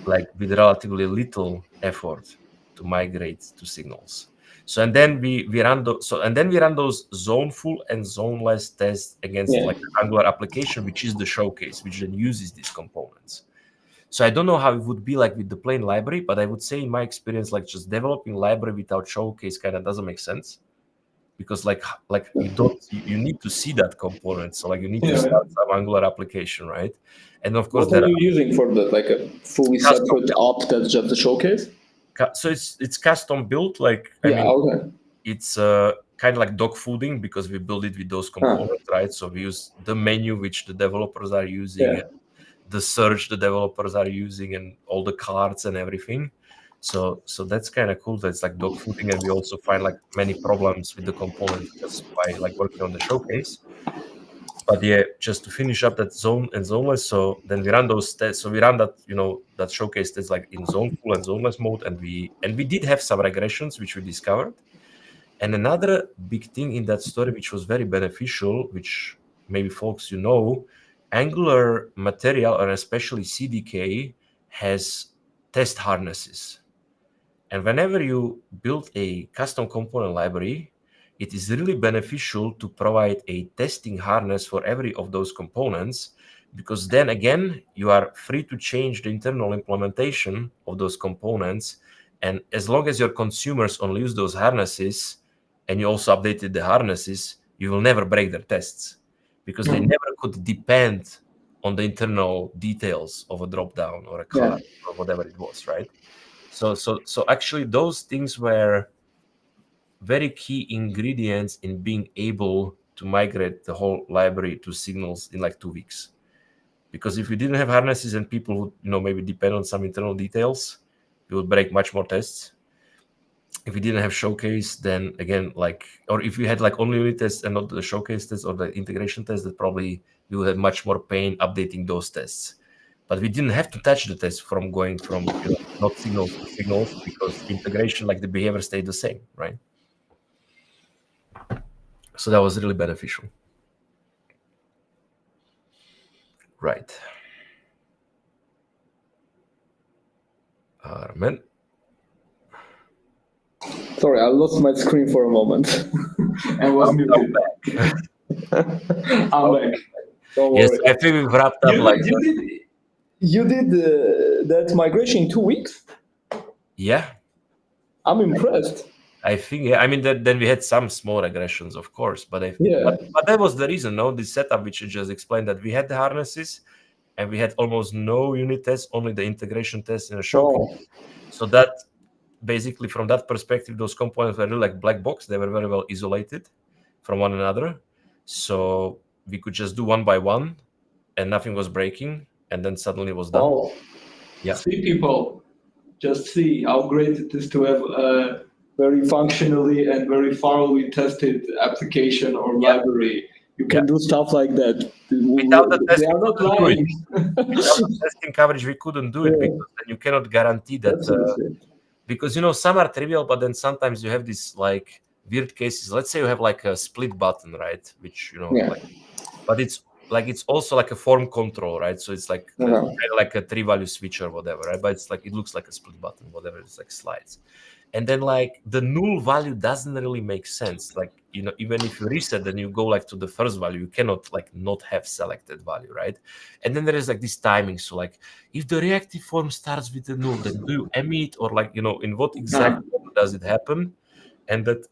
like with relatively little effort, to migrate to signals. So and then we run those zoneful and zoneless tests against like the Angular application, which is the showcase, which then uses these components. So I don't know how it would be like with the plain library, but I would say in my experience, like just developing library without showcase kind of doesn't make sense, because like you need to see that component. So like you need to start some Angular application, right? And of course, what are you using for that? Like a fully separate app that's just a showcase? So it's custom built. Like okay. It's kind of like dog fooding because we build it with those components, right? So we use the menu which the developers are using, and the search the developers are using, and all the cards and everything. So that's kind of cool. That's like dog fooding, and we also find like many problems with the components just by like working on the showcase. But yeah, just to finish up that zone and zoneless, so then we run those tests. So we run that, that showcase tests like in zoneful and zoneless mode, and we did have some regressions which we discovered. And another big thing in that story, which was very beneficial, which maybe folks Angular material, and especially CDK, has test harnesses. And whenever you build a custom component library, it is really beneficial to provide a testing harness for every of those components, because then again, you are free to change the internal implementation of those components. And as long as your consumers only use those harnesses, and you also updated the harnesses, you will never break their tests, because they never could depend on the internal details of a dropdown or a color or whatever it was, right? So actually those things were very key ingredients in being able to migrate the whole library to signals in like 2 weeks. Because if we didn't have harnesses and people would, maybe depend on some internal details, we would break much more tests. If we didn't have showcase, then again, or if we had like only unit tests and not the showcase tests or the integration tests, that probably we would have much more pain updating those tests. But we didn't have to touch the test from going from not signals to signals, because integration, like the behavior, stayed the same, right? So that was really beneficial. Right. Armen. Sorry, I lost my screen for a moment and was muted. I'm back. Don't yes, worry. I think we've wrapped up. You did that migration in 2 weeks? Yeah. I'm impressed. I think, yeah. I mean, then we had some small regressions, of course, but but that was the reason, the setup which you just explained, that we had the harnesses and we had almost no unit tests, only the integration tests in a showcase. So that basically, from that perspective, those components were really like black box. They were very well isolated from one another. So we could just do one by one and nothing was breaking, and then suddenly it was done. Oh, yeah. See, people, just see how great it is to have a very functionally and very thoroughly tested application or library. You can do stuff like that. Without the test, they are not lying. Without the testing coverage, we couldn't do it, because then you cannot guarantee that. Because some are trivial, but then sometimes you have these like weird cases. Let's say you have like a split button, right? Which but it's also like a form control, right? So it's like kind of like a 3-value switch or whatever, right? But it's like it looks like a split button, whatever. It's like slides. And then like the null value doesn't really make sense. Like, even if you reset, then you go like to the first value, you cannot like not have selected value, right? And then there is like this timing. So like if the reactive form starts with a null, then do you emit, or like, in what exact order does it happen? And that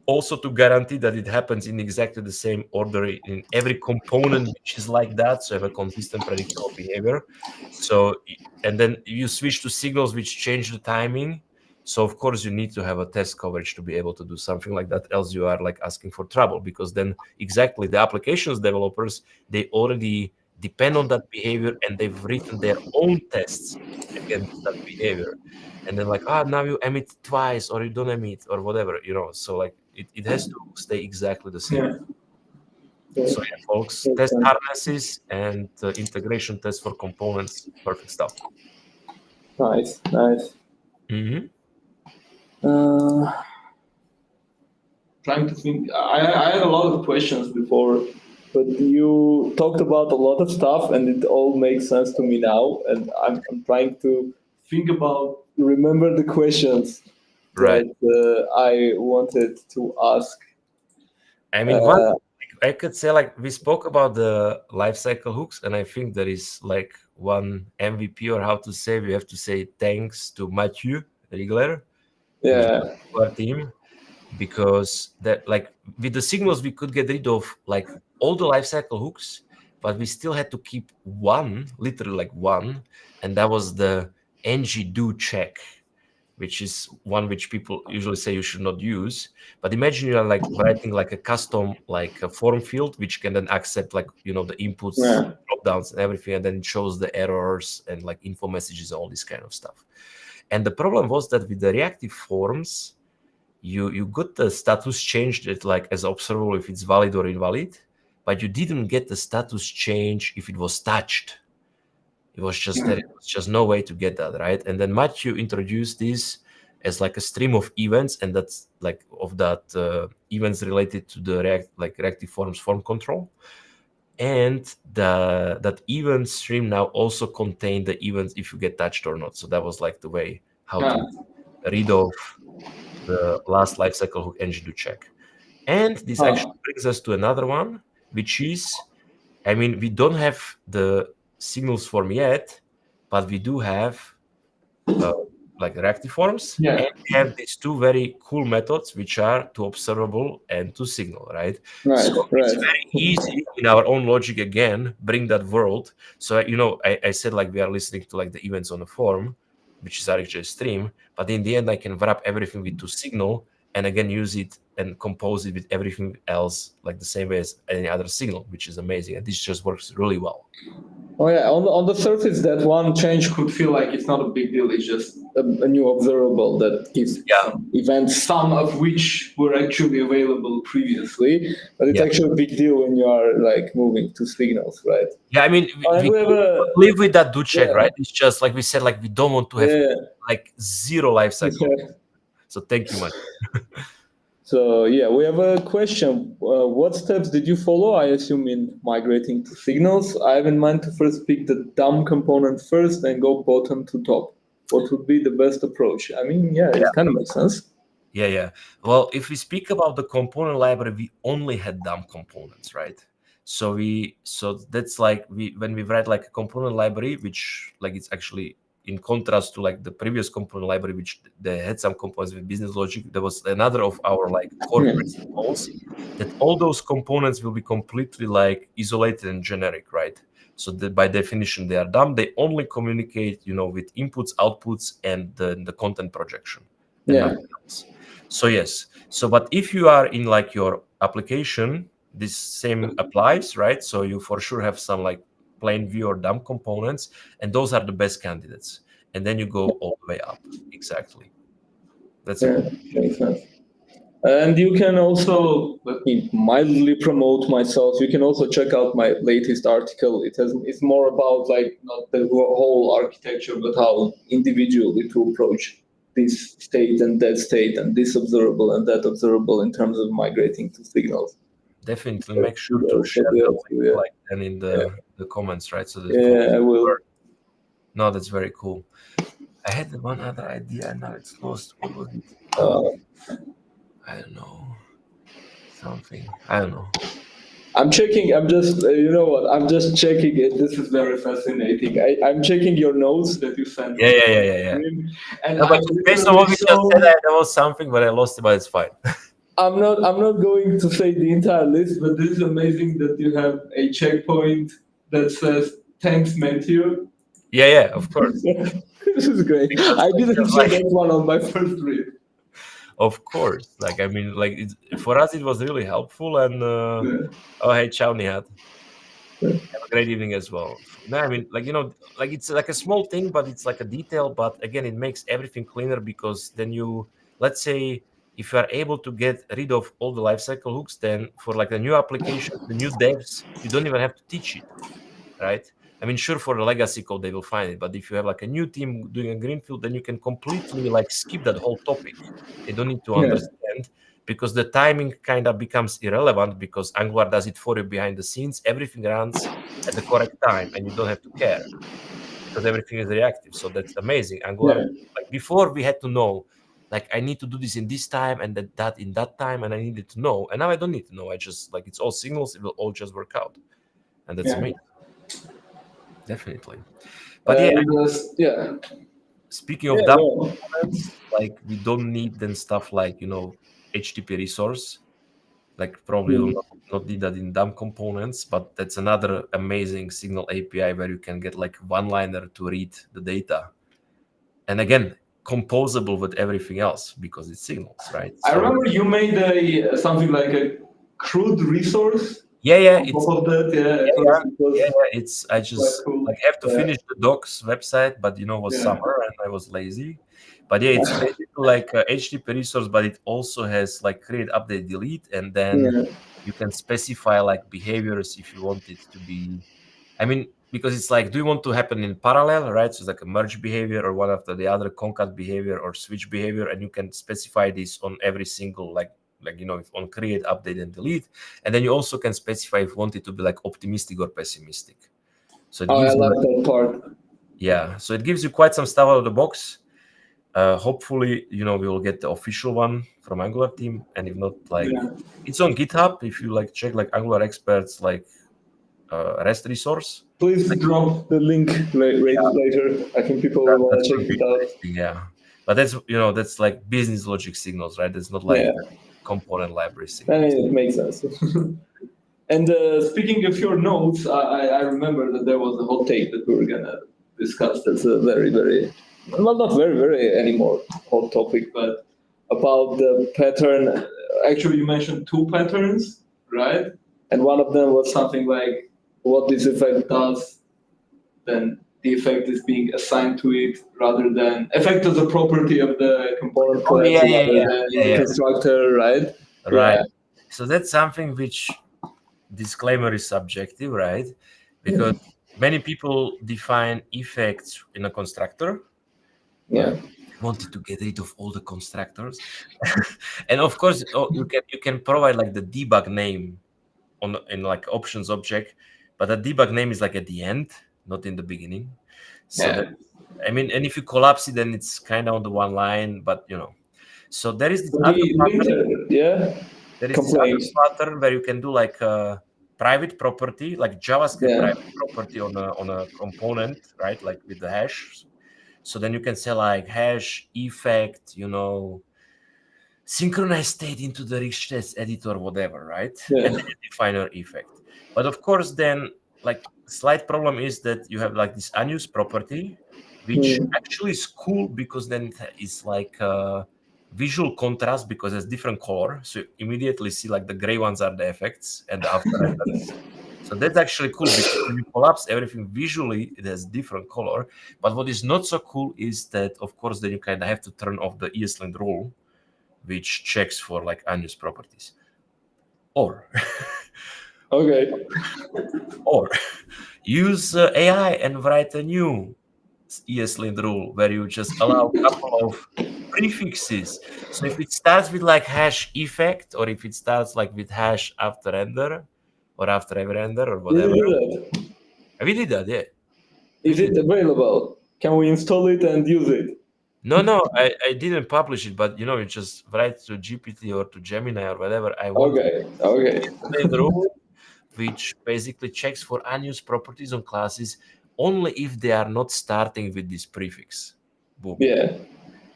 also to guarantee that it happens in exactly the same order in every component which is like that, so you have a consistent predictable behavior. So, and then you switch to signals which change the timing. So of course you need to have a test coverage to be able to do something like that, else you are like asking for trouble, because then exactly the applications developers, they already depend on that behavior and they've written their own tests against that behavior. And then like, now you emit twice, or you don't emit, or whatever, so like it has to stay exactly the same. So yeah, folks, test harnesses and integration tests for components, perfect stuff. Nice. Trying to think. I had a lot of questions before, but you talked about a lot of stuff, and it all makes sense to me now. And I'm trying to think about, remember the questions that I wanted to ask. I mean, I could say, like, we spoke about the lifecycle hooks, and I think there is like one MVP, or how to say, we have to say thanks to Mathieu Rigler, our team. because that like with the signals we could get rid of like all the lifecycle hooks, but we still had to keep one, literally like one, and that was the ng do check, which is one which people usually say you should not use. But imagine you are like writing like a custom like a form field which can then accept like the inputs, drop downs and everything, and then it shows the errors and like info messages and all this kind of stuff. And the problem was that with the reactive forms, you got the status changed it like as observable if it's valid or invalid, but you didn't get the status change if it was touched. It was just that it was just no way to get that, right? And then Matthew introduced this as like a stream of events, and that's like of that events related to the reactive forms form control. And that event stream now also contained the events if you get touched or not. So that was like the way how to read off the last lifecycle hook ng do check. And this actually brings us to another one, which is, I mean, we don't have the signals form yet, but we do have like reactive forms, and we have these two very cool methods, which are to observable and to signal, right? So it's very easy in our own logic again, bring that world. So I said like we are listening to like the events on the form, which is actually a stream, but in the end I can wrap everything with to signal and again use it and compose it with everything else like the same way as any other signal, which is amazing. And this just works really well. Oh yeah, on the surface, that one change could feel like it's not a big deal. It's just a new observable that gives some events, some of which were actually available previously. But it's actually a big deal when you are like moving to signals, right? Yeah, I mean, we live with that do check, right? It's just like we said, like we don't want to have like zero life cycle. So thank you much. So yeah, we have a question. What steps did you follow? I assume in migrating to signals. I have in mind to first pick the DOM component first and go bottom to top. What would be the best approach? I mean, it kind of makes sense. Yeah. Well, if we speak about the component library, we only had DOM components, right? So that's like when we write like a component library, which like it's actually in contrast to like the previous component library, which they had some components with business logic. There was another of our like core principles that all those components will be completely like isolated and generic, right? So that by definition they are DOM. They only communicate, with inputs, outputs, and the content projection. And nothing else. So yes. So but if you are in like your application, this same applies, right? So you for sure have some like plain view or DOM components, and those are the best candidates. And then you go all the way up. Exactly. That's makes sense. And you can also, let me mildly promote myself. You can also check out my latest article. It's more about like not the whole architecture, but how individually to approach this state and that state and this observable and that observable in terms of migrating to signals. Definitely make sure to share the link like then in the comments, right? So that I will. No, that's very cool. I had one other idea and now it's lost. What was it? I don't know. Something. I don't know. I'm checking. I'm just, I'm just checking it. This is very fascinating. I'm checking your notes that you sent. Yeah. And no, but based on what we just said, there was something, but I lost it, but it's fine. I'm not going to say the entire list, but this is amazing that you have a checkpoint that says "Thanks, Matthew." Yeah, of course. This is great. I didn't see that one on my first read. Of course, like I mean, like for us it was really helpful. And oh hey, ciao Nihat. Have a great evening as well. No, I mean, like like it's like a small thing, but it's like a detail. But again, it makes everything cleaner because then let's say, if you are able to get rid of all the lifecycle hooks, then for like the new application, the new devs, you don't even have to teach it, right? I mean, sure, for the legacy code, they will find it. But if you have like a new team doing a greenfield, then you can completely like skip that whole topic. They don't need to understand because the timing kind of becomes irrelevant because Angular does it for you behind the scenes. Everything runs at the correct time and you don't have to care because everything is reactive. So that's amazing. Angular, like before we had to know, like I need to do this in this time and that in that time, and I needed to know. And now I don't need to know. I just like it's all signals. It will all just work out. And that's amazing. Definitely. But speaking of that, like we don't need then stuff like HTTP resource. Like probably you'll not need that in DAM components, but that's another amazing Signal API where you can get like one-liner to read the data. And again, composable with everything else because it's signals, right? I remember you made something like a crude resource. Yeah. It's I just cool. like have to finish the docs website, but it was summer and I was lazy. But it's basically like a HTTP resource, but it also has like create, update, delete, and then you can specify like behaviors if you want it to be. I mean, because it's like, do you want to happen in parallel, right? So it's like a merge behavior or one after the other, concat behavior or switch behavior, and you can specify this on every single on create, update, and delete, and then you also can specify if you want it to be like optimistic or pessimistic. So it gives I love that part. Yeah, so it gives you quite some stuff out of the box. Hopefully, we will get the official one from Angular team, and if not, it's on GitHub. If you check Angular experts REST resource. Please drop the link later. I think people will want to check it out. Yeah, but that's like business logic signals, right? It's not like component library signals. I mean, it makes sense. And speaking of your notes, I remember that there was a hot take that we were gonna discuss. That's a very, very, well, not very, very anymore hot topic, but about the pattern. Actually, you mentioned two patterns, right? And one of them was something like what this effect does, then the effect is being assigned to it rather than effect as a property of the component class than constructor, right? Right. So that's something which disclaimer is subjective, right? Because many people define effects in a constructor. Yeah. Wanted to get rid of all the constructors, and of course you can provide the debug name in options object, but the debug name is at the end, not in the beginning. So and if you collapse it, then it's kind of on the one line, but so there is this other pattern, there is this other pattern where you can do a private property, like JavaScript private property on a component, right? Like with the hash. So then you can say hash effect, synchronize state into the rich text editor, whatever, right? And then you define your effect. But of course, then slight problem is that you have this unused property, which actually is cool because then it's visual contrast because it's different color. So you immediately see the gray ones are the effects and the afterRender. So that's actually cool because when you collapse everything visually, it has different color. But what is not so cool is that, of course, then you kind of have to turn off the ESLint rule, which checks for unused properties. Or use AI and write a new ESLint rule where you just allow a couple of prefixes. So if it starts with hash effect, or if it starts with hash afterRender or afterRender or whatever. We did that, yeah. Is it available? Can we install it and use it? No, I didn't publish it, but you just write to GPT or to Gemini or whatever. I want the rule which basically checks for unused properties on classes only if they are not starting with this prefix. Boom. Yeah.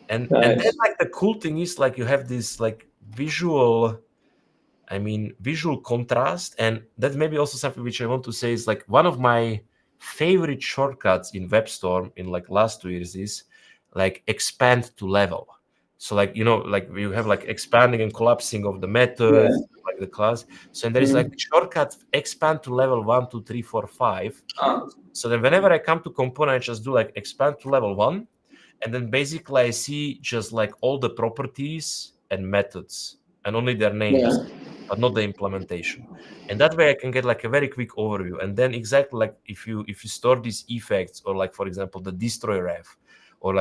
And then the cool thing is you have this visual contrast, and that maybe also something which I want to say is one of my favorite shortcuts in WebStorm in last 2 years is expand to level. So you have expanding and collapsing of the method, the class. So there is shortcut expand to level 1, 2, 3, 4, 5. So then whenever I come to component, I just do expand to level 1, and then basically I see just all the properties and methods and only their names, but not the implementation. And that way I can get a very quick overview. And then exactly if you store these effects, or for example the destroy ref, or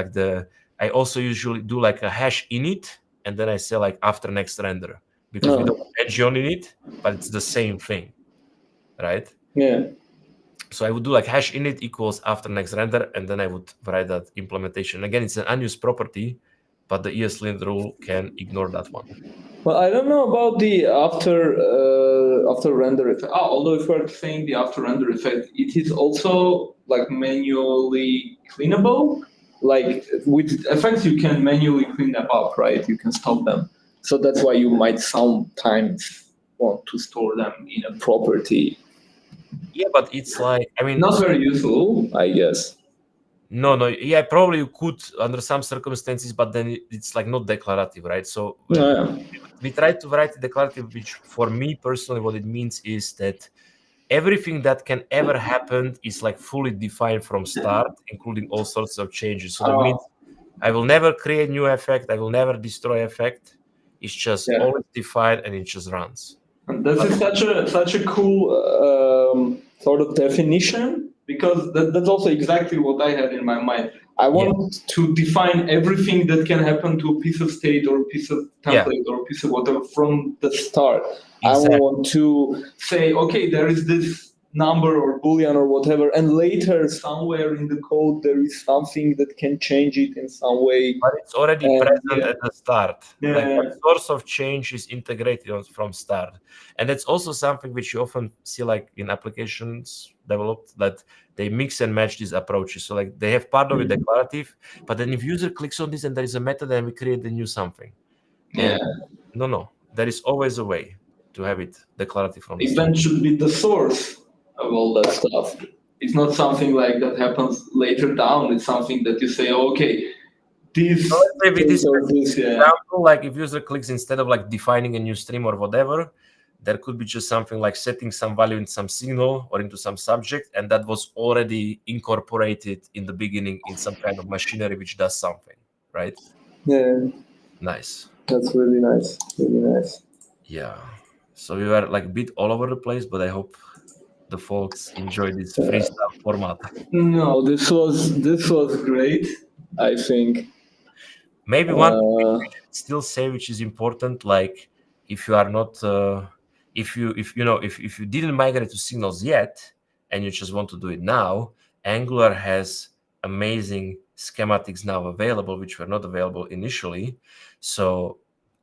I also usually do a hash init, and then I say after next render, because we don't have edge on in it, but it's the same thing, right? Yeah. So I would do hash init equals after next render, and then I would write that implementation. Again, it's an unused property, but the ESLint rule can ignore that one. Well, I don't know about the after render effect. Although if we're saying the after render effect, it is also manually cleanable. With effects, you can manually clean them up, right? You can stop them. So that's why you might sometimes want to store them in a property. Yeah, but it's like, I mean, not very useful, I guess. No, yeah, probably you could under some circumstances, but then it's like not declarative, right? So we try to write a declarative, which for me personally, what it means is that everything that can ever happen is like fully defined from start, including all sorts of changes. So that means I will never create new effect. I will never destroy effect. It's just always defined and it just runs. And this is such a cool sort of definition, because that's also exactly what I had in my mind. I want to define everything that can happen to a piece of state or a piece of template or a piece of whatever from the start. Exactly. I want to say, okay, there is this number or boolean or whatever, and later somewhere in the code there is something that can change it in some way. But it's already present at the start. Like the source of change is integrated from start. And that's also something which you often see like in applications developed, that they mix and match these approaches. So like they have part of it declarative, but then if user clicks on this and there is a method, then we create a new something. And no, there is always a way to have it declarative from the start. Event should be the source of all that stuff. It's not something like that happens later down. It's something that you say, okay, this. Maybe this example, like if user clicks, instead of like defining a new stream or whatever, there could be just something like setting some value in some signal or into some subject, and that was already incorporated in the beginning in some kind of machinery which does something, right? Yeah. Nice. That's really nice. Really nice. Yeah. So we were like a bit all over the place, but I hope the folks enjoy this freestyle format. No, this was great, I think. Maybe one thing we should still say, which is important, like if you are not if you didn't migrate to signals yet and you just want to do it now, Angular has amazing schematics now available, which were not available initially. So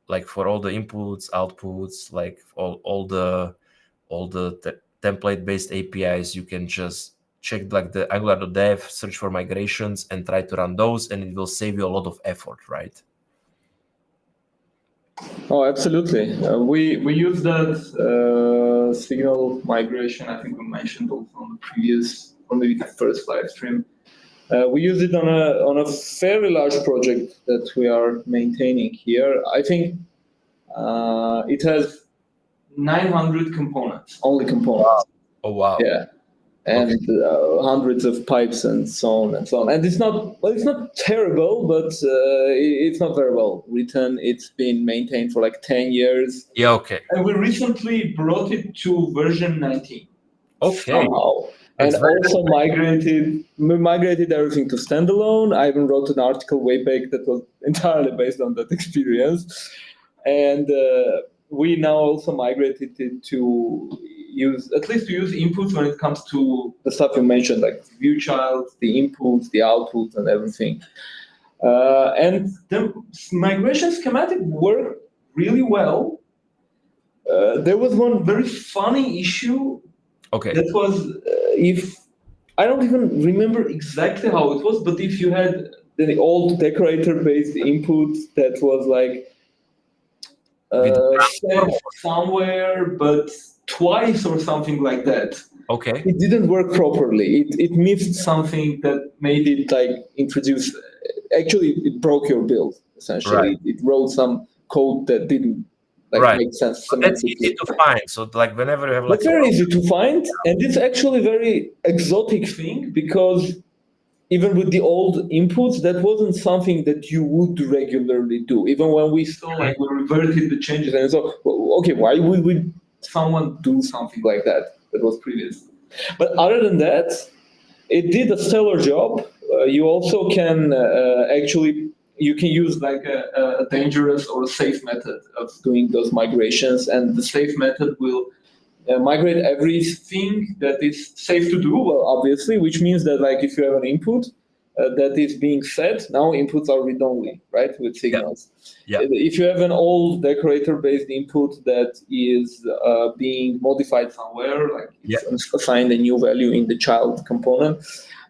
like for all the inputs, outputs, like all the template-based APIs, you can just check like the angular.dev, search for migrations, and try to run those, and it will save you a lot of effort, right? Oh, absolutely. We use that signal migration. I think we mentioned also on the previous, or maybe the first live stream. We use it on a fairly large project that we are maintaining here. I think it has 900 components, only components. Wow. Oh wow! Yeah, and hundreds of pipes and so on and so on. And it's not terrible, but it's not very well written. It's been maintained for like 10 years. Yeah, okay. And we recently brought it to version 19. Okay. Somehow. And also migrated everything to standalone. I even wrote an article way back that was entirely based on that experience. And we now also migrated it to use inputs when it comes to the stuff you mentioned, like view child, the inputs, the outputs, and everything. And the migration schematic worked really well. There was one very funny issue. Okay. That was if I don't even remember exactly how it was, but if you had the old decorator-based input that was like set somewhere, but twice or something like that. Okay. It didn't work properly. It missed something that made it like introduce. Actually, it broke your build essentially. Right. It wrote some code that didn't make sense. But that's easy to find. So like whenever you have like. That's very easy to find, and it's actually a very exotic thing, because even with the old inputs, that wasn't something that you would regularly do. Even when we saw like we reverted the changes, and so okay, why would someone do something like that was previous? But other than that, it did a stellar job. You also can you can use like a dangerous or a safe method of doing those migrations, and the safe method will migrate everything that is safe to do, well, obviously, which means that like if you have an input that is being set, now inputs are read-only, right, with signals. Yeah. If you have an old decorator-based input that is being modified somewhere, like it's assigned a new value in the child component,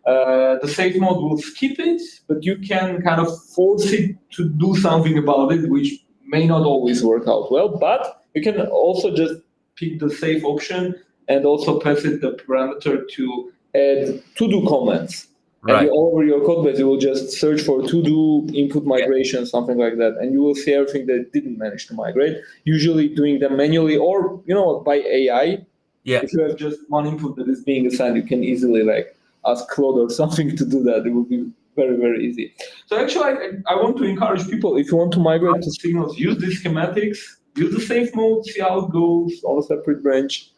the safe mode will skip it, but you can kind of force it to do something about it, which may not always work out well, but you can also just pick the safe option and also pass it the parameter to add to-do comments. Right. And all over your code base, you will just search for to-do input migration, something like that, and you will see everything that didn't manage to migrate, usually doing them manually or, by AI. Yeah. If you have just one input that is being assigned, you can easily ask Claude or something to do that. It will be very, very easy. So actually, I want to encourage people, if you want to migrate to Signals, use these schematics, use the safe mode, see how it goes on a separate branch.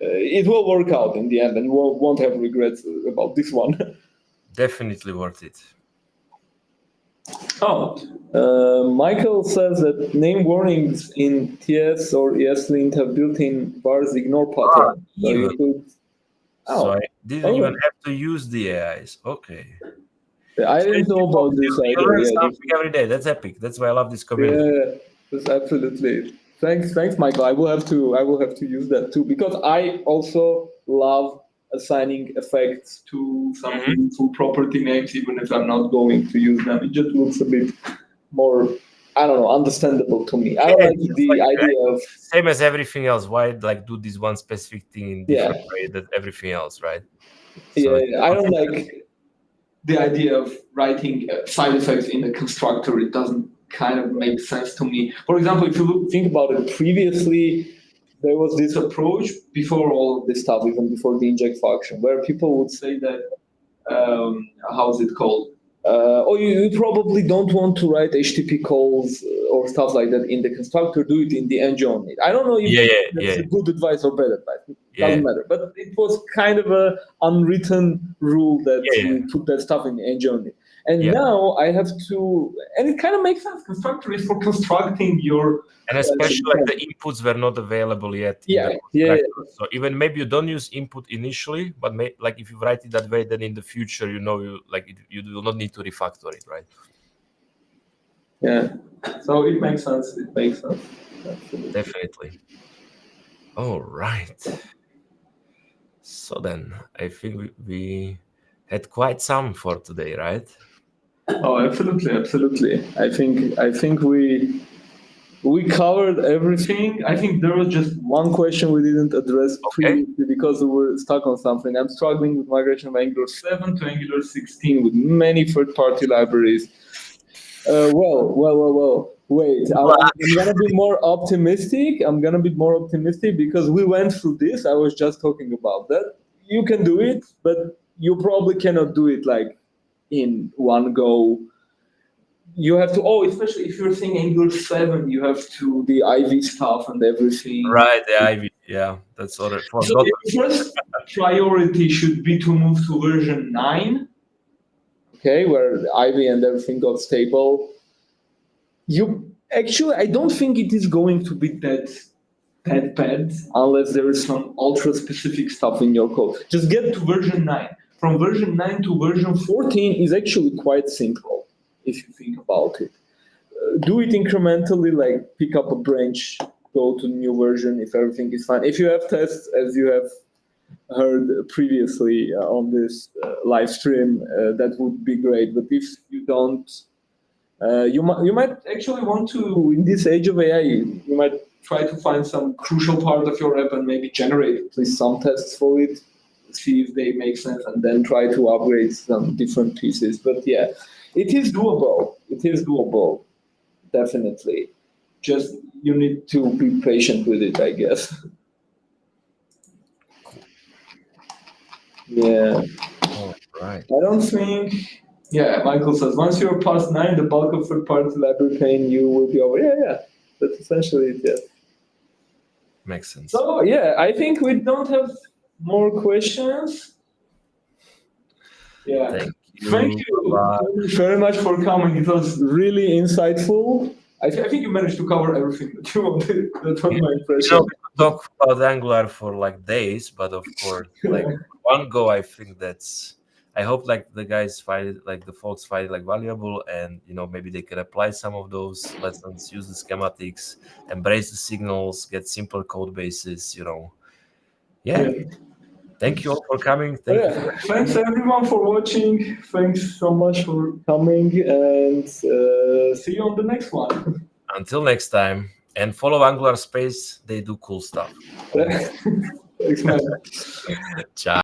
It will work out in the end, and you won't have regrets about this one. Definitely worth it. Michael says that name warnings in TS or ESLint have built-in vars ignore pattern. So you could. So I didn't even have to use the AIs. Okay. I didn't know about this You either. learn something every day. That's epic. That's why I love this community. Yeah, that's absolutely. Thanks, Michael. I will have to use that too, because I also love assigning effects to some meaningful property names, even if I'm not going to use them. It just looks a bit more, I don't know, understandable to me. I don't like the idea of same as everything else. Why do this one specific thing in different way than everything else, right? So I don't like the idea of writing side effects in a constructor. It doesn't kind of make sense to me. For example, if you think about it, previously there was this approach before all of this stuff, even before the inject function, where people would say that, how's it called? You probably don't want to write HTTP calls or stuff like that in the constructor. Do it in the engine. I don't know if that's a good advice or bad advice. It doesn't matter. But it was kind of an unwritten rule that you put that stuff in the engine. And now I have to, and it kind of makes sense. Constructor is for constructing your. And especially the inputs were not available yet. So even maybe you don't use input initially, but if you write it that way, then in the future, you will not need to refactor it, right? Yeah. So it makes sense. It makes sense. Absolutely. Definitely. All right. So then I think we had quite some for today, right? Oh, absolutely. I think we covered everything. I think there was just one question we didn't address previously because we were stuck on something. I'm struggling with migration of Angular 7 to Angular 16 with many third-party libraries. Well. Wait, I'm gonna be more optimistic. Because we went through this. I was just talking about that. You can do it, but you probably cannot do it in one go. You have to, especially if you're saying Angular 7, you have to the IV stuff and everything. Right, the IV, that's all. So the first priority should be to move to version 9, where the IV and everything got stable. I don't think it is going to be that bad unless there is some ultra-specific stuff in your code. Just get to version 9. From version 9 to version 14 is actually quite simple, if you think about it. Do it incrementally, pick up a branch, go to new version if everything is fine. If you have tests, as you have heard previously on this live stream, that would be great. But if you don't, you might actually want to, in this age of AI, you might try to find some crucial part of your app and maybe generate at least some tests for it, see if they make sense, and then try to upgrade some different pieces. But yeah, it is doable. Definitely. Just you need to be patient with it, I guess. Yeah. All right. I don't think. Yeah, Michael says once you're past 9, the bulk of third-party library pain you will be over. Yeah. That's essentially it. Yeah. Makes sense. So yeah, I think we don't have more questions. Yeah. Thank you very much for coming. It was really insightful. I think you managed to cover everything that you wanted. That's my impression. We could talk about Angular for days, but of course, one go, I think I hope the guys find it, the folks find it valuable, and maybe they can apply some of those lessons, use the schematics, embrace the signals, get simpler code bases. Yeah. Thank you all for coming. Thanks everyone for watching. Thanks so much for coming, and see you on the next one. Until next time, and follow Angular Space. They do cool stuff. Thanks, man. Ciao.